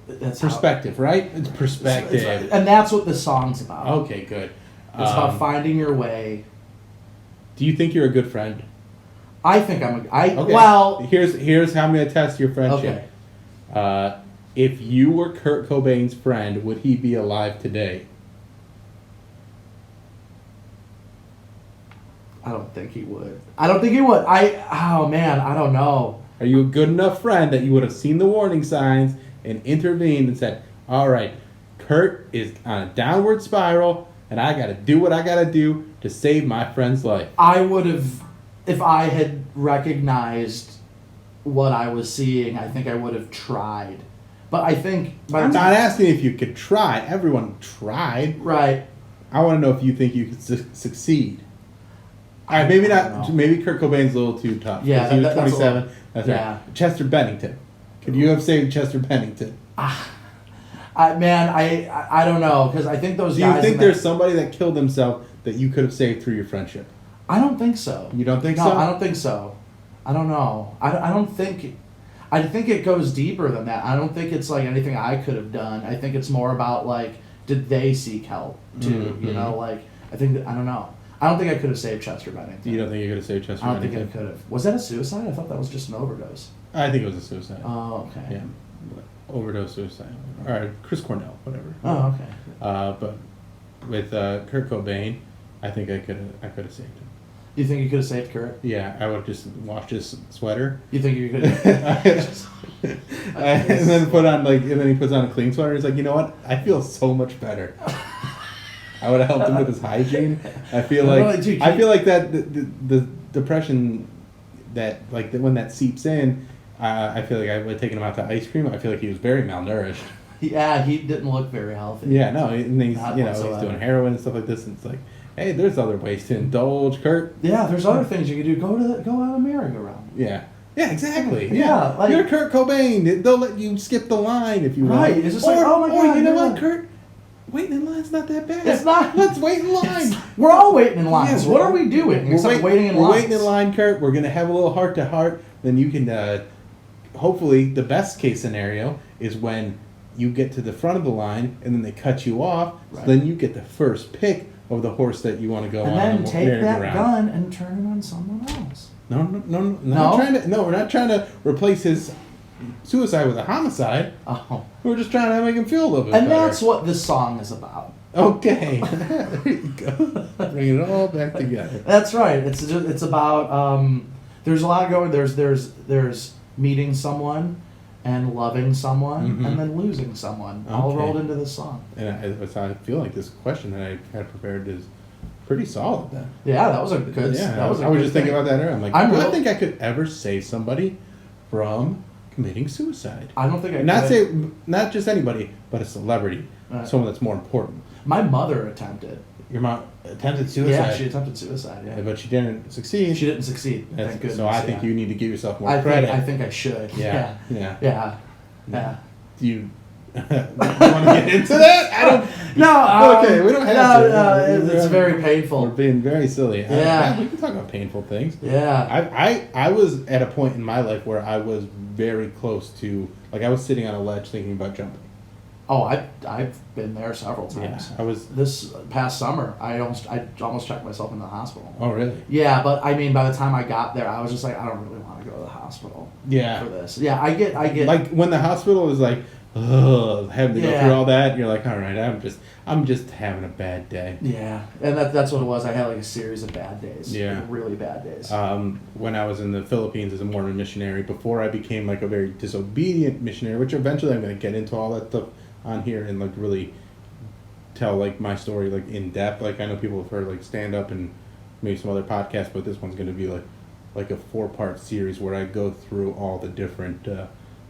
that's perspective, right? It's perspective. And that's what this song's about. Okay, good. It's about finding your way. Do you think you're a good friend? I think I'm okay. Well... Here's how I'm going to test your friendship. Okay. If you were Kurt Cobain's friend, would he be alive today? I don't think he would. Oh man, I don't know. Are you a good enough friend that you would have seen the warning signs and intervened and said, all right, Kurt is on a downward spiral and I got to do what I got to do to save my friend's life? I would have, if I had recognized what I was seeing, I think I would have tried. But I think... I'm not asking if you could try. Everyone tried. Right. I want to know if you think you could succeed. All right, maybe not. Maybe Kurt Cobain's a little too tough. Yeah, he was 27. That's yeah. right. Chester Bennington. Could you have saved Chester Bennington? I don't know because I think those. Do you think there's somebody that killed himself that you could have saved through your friendship? I don't think so. You don't think so? No, I don't think so. I don't know. I don't think. I think it goes deeper than that. I don't think it's like anything I could have done. I think it's more about like, did they seek help too? Mm-hmm. You know, like I think I don't know. I don't think I could have saved Chester Bennington. You don't think you could have saved Chester Bennington? I don't think I could have. Was that a suicide? I thought that was just an overdose. I think it was a suicide. Oh, okay. Yeah. Overdose, suicide. Or Chris Cornell, whatever. Oh, okay. But with Kurt Cobain, I think I could have saved him. You think you could have saved Kurt? Yeah, I would have just washed his sweater. You think you could have... and then he puts on a clean sweater. He's like, you know what? I feel so much better. I would have helped him with his hygiene. I feel like that the depression that when that seeps in, I feel like I would have taken him out to ice cream. I feel like he was very malnourished. Yeah, he didn't look very healthy. Yeah, no, and he's he's doing heroin and stuff like this, and it's like, hey, there's other ways to indulge, Kurt. Yeah, there's other things you can do. Go on a merry-go-round. Yeah. Yeah, exactly. Yeah, like, you're Kurt Cobain. They'll let you skip the line if you want. Right. It's just oh my god. You know what, Kurt? Waiting in line's not that bad. It's not. Let's wait in line. We're all waiting in line. Yeah, what are we doing? We're waiting in line. We're waiting in line, Kurt. We're gonna have a little heart to heart. Then you can, hopefully, the best case scenario is when you get to the front of the line and then they cut you off. Right. So then you get the first pick of the horse that you want to go on. And then take that gun and turn it on someone else. No. We're not trying to replace his suicide was a homicide. Oh. We were just trying to make him feel a little bit And better. that's what this song is about. Okay. There you go. Bringing it all back together. That's right. It's about there's a lot going. There's meeting someone and loving someone and then losing someone all Okay. rolled into this song. And I feel like this question that I had prepared is pretty solid then. Yeah, that was a good. Yeah, that was. I was just thinking about that earlier. I'm like, I'm do I real- think I could ever save somebody from committing suicide? I don't think I Not could. say not just anybody, but a celebrity, Right. someone that's more important. My mother attempted. Your mom attempted suicide. Yeah, she attempted suicide. Yeah, but she didn't succeed. she didn't succeed. That's- Thank goodness. so I think yeah. you need to give yourself more I credit. think I think I should. Yeah. Yeah. Yeah. Yeah. Do you want to get into that? I don't. No. Okay, we don't have to. No, it's very We're painful. being very silly. Yeah. We can talk about painful things. Yeah. I was at a point in my life where I was very close to, like, I was sitting on a ledge thinking about jumping. Oh, I've been there several times. I was. This past summer, I almost checked myself in the hospital. Oh, really? Yeah, but I mean, by the time I got there, I was just like, I don't really want to go to the hospital Yeah. for this. Yeah, I get. Like when the hospital is like, ugh, having to go Yeah. through all that, you're like, all right, I'm just having a bad day. Yeah, and that's what it was. I had like a series of bad days. Yeah. Like, really bad days. When I was in the Philippines as a Mormon missionary, before I became like a very disobedient missionary, which eventually I'm going to get into all that stuff on here and like really tell like my story like in depth. Like I know people have heard like stand up and maybe some other podcasts, but this one's going to be like a 4-part series where I go through all the different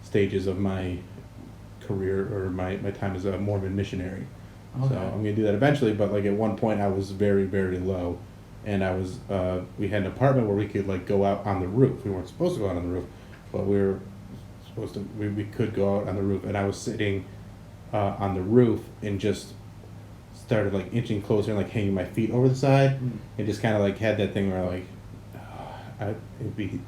stages of my career or my time as a Mormon missionary. Okay. So I'm gonna do that eventually, but like at one point I was very, very low, and I was we had an apartment where we could like go out on the roof. We weren't supposed to go out on the roof, but we were supposed to. We could go out on the roof, and I was sitting on the roof and just started like inching closer and like hanging my feet over the side, and just kind of like had that thing where like it'd be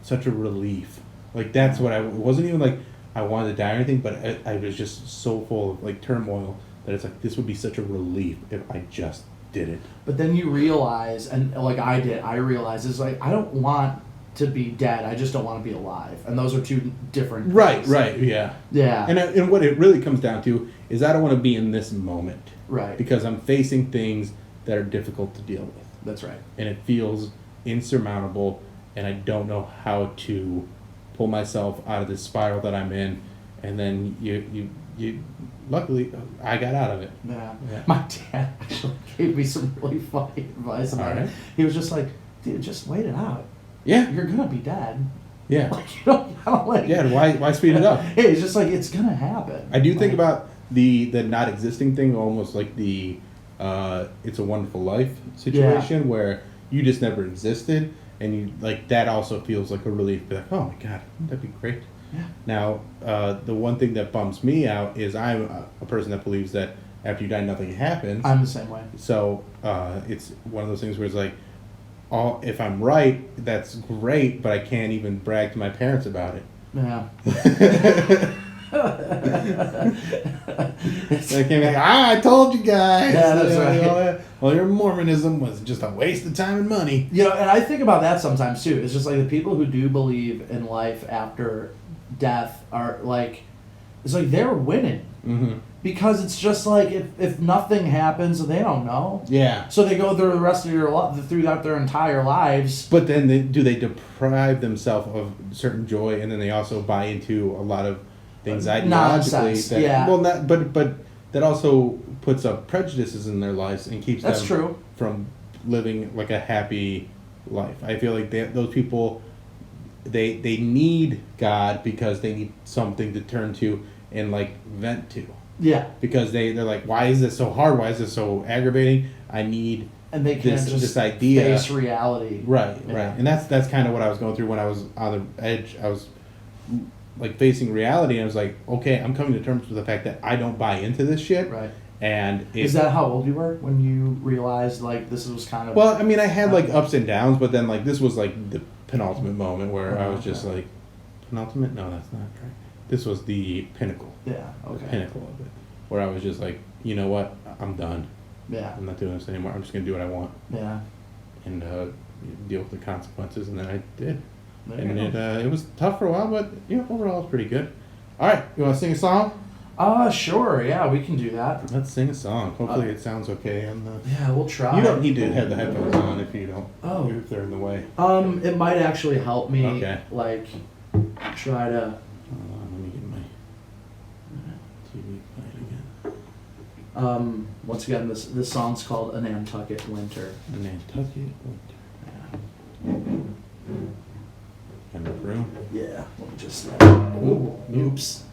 such a relief. Like that's what it wasn't even like I wanted to die or anything, but I was just so full of like turmoil that it's like this would be such a relief if I just did it. But then you realize, and like I did, I realized it's like I don't want to be dead. I just don't want to be alive, and those are two different things. Right, yeah. Yeah. And what it really comes down to is I don't want to be in this moment. Right. Because I'm facing things that are difficult to deal with. That's right. And it feels insurmountable, and I don't know how to pull myself out of this spiral that I'm in. And then you luckily I got out of it. Yeah. Yeah. My dad actually gave me some really funny advice about Alright. it. He was just like, dude, just wait it out. Yeah. You're gonna be dead. Yeah. Like you don't gotta like. Yeah. Why speed it up? Hey, it's just like it's gonna happen. I do think Like, about the not existing thing, almost like the It's a Wonderful Life situation where you just never existed, and you like that also feels like a relief. Be like, oh my god, that'd be great. Yeah. Now, the one thing that bums me out is I'm a person that believes that after you die, nothing happens. I'm the same way. So it's one of those things where it's like, if I'm right, that's great, but I can't even brag to my parents about it. Yeah. So I can't be like, I told you guys. Yeah, that's right. Well, your Mormonism was just a waste of time and money. You know, and I think about that sometimes too. It's just like the people who do believe in life after death are like, it's like they're winning. Mm-hmm. Because it's just like if nothing happens, they don't know. Yeah. So they go through the rest of throughout their entire lives. But then do they deprive themselves of certain joy, and then they also buy into a lot of things ideologically? Nonsense, yeah. Well, but that also puts up prejudices in their lives and keeps That's them true. from living like a happy life. I feel like those people, they need God because they need something to turn to and like vent to. Yeah. Because they're like, why is this so hard? Why is this so aggravating? I need And they can't just this idea. face reality. Right, Yeah. right. And that's kind of what I was going through when I was on the edge. I was like facing reality, and I was like, okay, I'm coming to terms with the fact that I don't buy into this shit. Right. And Is that how old you were when you realized like this was kind of? well, I mean, I had like ups and downs, but then like this was like the penultimate moment where I was just Okay. like, penultimate? No, that's not right. This was the pinnacle. Yeah. Okay. The pinnacle of it, where I was just like, you know what, I'm done. Yeah. I'm not doing this anymore. I'm just gonna do what I want Yeah. and deal with the consequences, and then I did. And it was tough for a while, but overall it's pretty good. All right, you want to sing a song? Sure. Yeah, we can do that. Let's sing a song. Hopefully it sounds okay on the. Yeah, we'll try. You don't need to have the headphones on if you don't. Oh. If they're in the way. It might actually help me. Okay. Like, try to. Hold on, let me get my TV playing again. Once again, this song's called A Nantucket Winter. A Nantucket Winter. Enough room. Yeah. Let me just. Ooh. Oops.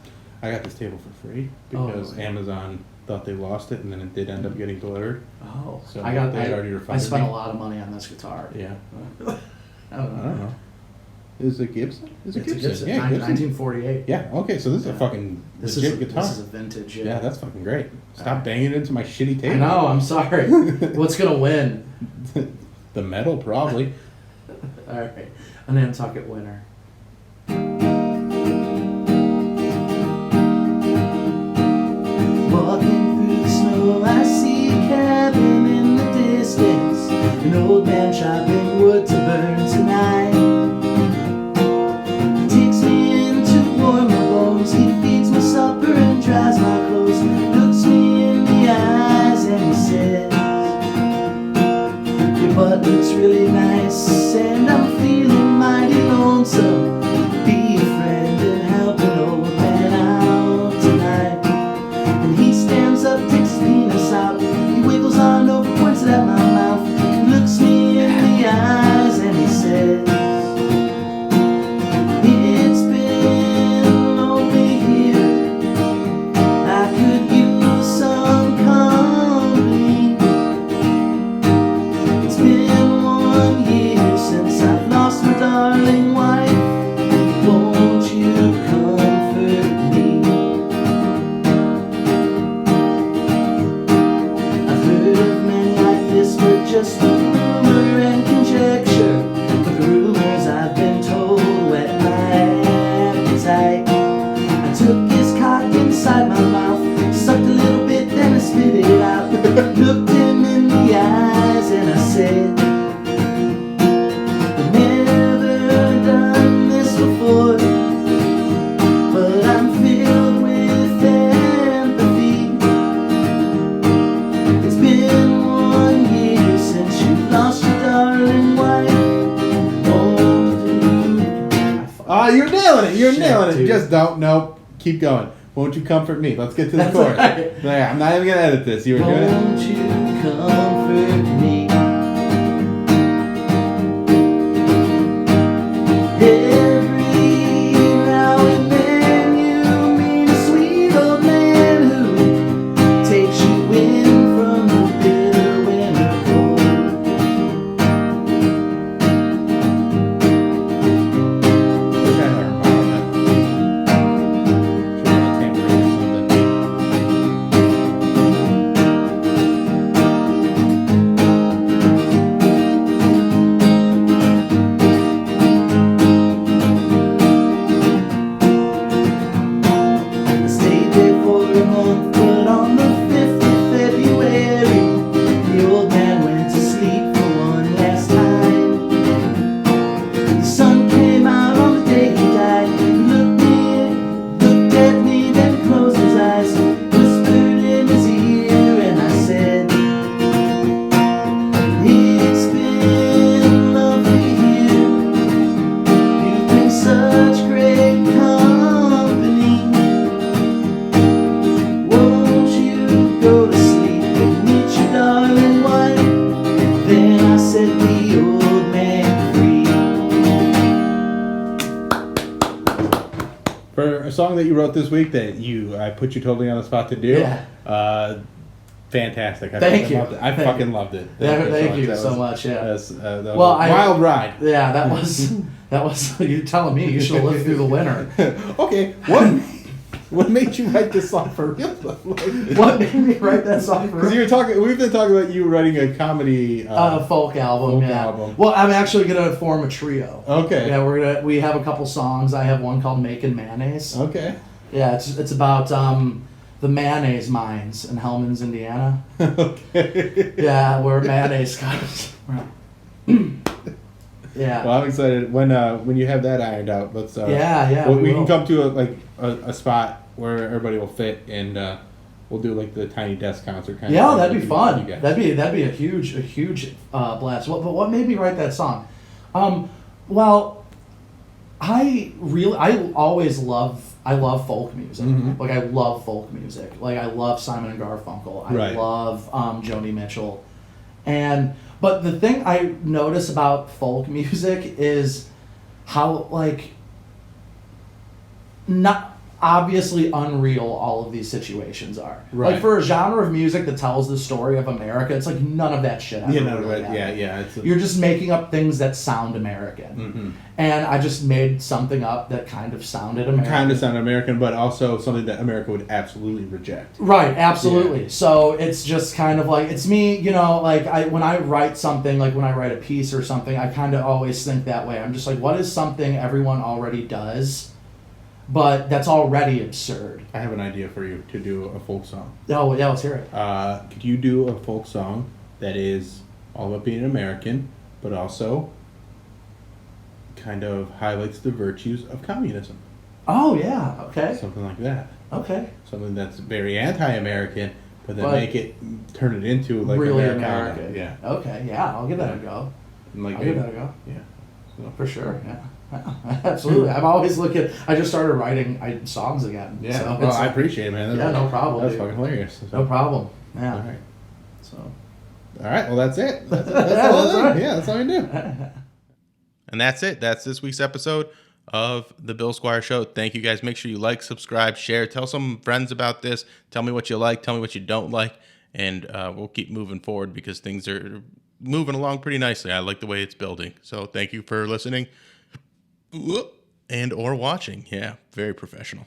I got this table for free because Amazon thought they lost it, and then it did end up getting delivered. Oh. So I already refunded spent me. a lot of money on this guitar. Yeah. I don't know. Is it Gibson? It's a Gibson? Gibson. Yeah, Gibson. 1948. Yeah. Okay, so this is a fucking legit guitar. This is a vintage. Yeah, that's fucking great. Stop banging it into my shitty table. I know. I'm sorry. What's gonna win? The metal, probably. All right. A Nantucket Winter. Walking through the snow, I see a cabin in the distance. An old man chopping wood to burn tonight. He takes me in to warm my bones. He feeds me supper and dries my clothes. Looks me in the eyes and he says, your butt looks really nice, and I'm feeling mighty lonesome. Be a friend and help an old man out tonight. And he stands up, takes his penis out. He wiggles on over, points it at my mouth. Looks me in the eyes and he says, it's been lonely here. I could use some company. It's been 1 year since I've lost my darling wife. Won't you comfort me? I've heard of men like this, but just a rumor and conjecture. But the rumors I've been told whet my appetite. I took his cock inside my mouth, sucked a little bit, then I spit it out. Looked him in the eyes and I said, I've never done this before, but I'm filled with empathy. It's been 1 year since you lost your darling wife. You're nailing it. You're nailing it. dude. Just don't. Nope. Keep going. Won't you comfort me? Let's get to the That's chorus. right. Yeah, I'm not even gonna edit this. You were doing it. Won't you comfort me? Every now and then you meet a sweet old man who takes you in from the bitter winter cold. Wish I had a harmonica. Should have a tambourine or something. I stayed there for a month, but on the 5th of February, the old man went to sleep for one last time. The sun came out on the day he died. He looked at me, then closed his eyes, whispered in his ear, and I said, it's been lovely here. You've been such great company. Won't you go to sleep and meet your darling wife? Then I set the old man free. For a song that you wrote this week that I put you totally on the spot to do. Yeah. Fantastic. I Thank fucking you. loved it. I fucking loved it. Thank you That so was- much. Yeah. That was a Well, I- wild ride. Yeah, that was you telling me you should have lived through the winter. Okay, what made you write this song for real? What made me write that song for? Because we've been talking about you writing a comedy. Folk album. folk Yeah. album. Well, I'm actually gonna form a trio. Okay. Yeah, we have a couple songs. I have one called "Making Mayonnaise." Okay. Yeah, it's about the mayonnaise mines in Hellman's, Indiana. Okay. Yeah, where mayonnaise comes from. Yeah. Well, I'm excited when you have that ironed out. Let's yeah, we we can will. come to a spot where everybody will fit, and we'll do like the tiny desk concert kind of Yeah, thing that'd be with fun. you guys. That'd be a huge blast. What made me write that song? Well, I love folk music. Mhm. Like I love folk music. Like I love Simon and Garfunkel. I Right. love Joni Mitchell. But the thing I notice about folk music is how like not obviously unreal all of these situations are. Right. Like for a genre of music that tells the story of America, it's like none of that shit ever Yeah, no, really but happened. yeah. You're just making up things that sound American. Mm-hmm. And I just made something up that kind of sounded American. Kind of sound American, but also something that America would absolutely reject. Right, absolutely. Yeah. So it's just kind of like, it's me, like when I write something, like when I write a piece or something, I kind of always think that way. I'm just like, what is something everyone already does, but that's already absurd? I have an idea for you to do a folk song. Oh, yeah, let's hear it. Could you do a folk song that is all about being an American, but also kind of highlights the virtues of communism? Oh, yeah, okay. Something like that. Okay. Something that's very anti-American, but then But turn it into like really Americana. American. Yeah. Okay, yeah, I'll give that a go. And like I'll give that a go. Yeah. So, For sure, yeah. Absolutely. I'm always looking. I just started writing songs again. yeah. So Well, it's I like- appreciate it, man. Yeah, no problem, That's dude. fucking hilarious. So, No problem. Yeah. All right. So. All right. Well, that's it. That's Yeah, all that's I do. right. Yeah, that's all I do. And that's it. That's this week's episode of the Bill Squire Show. Thank you guys. Make sure you like, subscribe, share, tell some friends about this. Tell me what you like. Tell me what you don't like. And we'll keep moving forward because things are moving along pretty nicely. I like the way it's building. So thank you for listening and or watching. Yeah, very professional.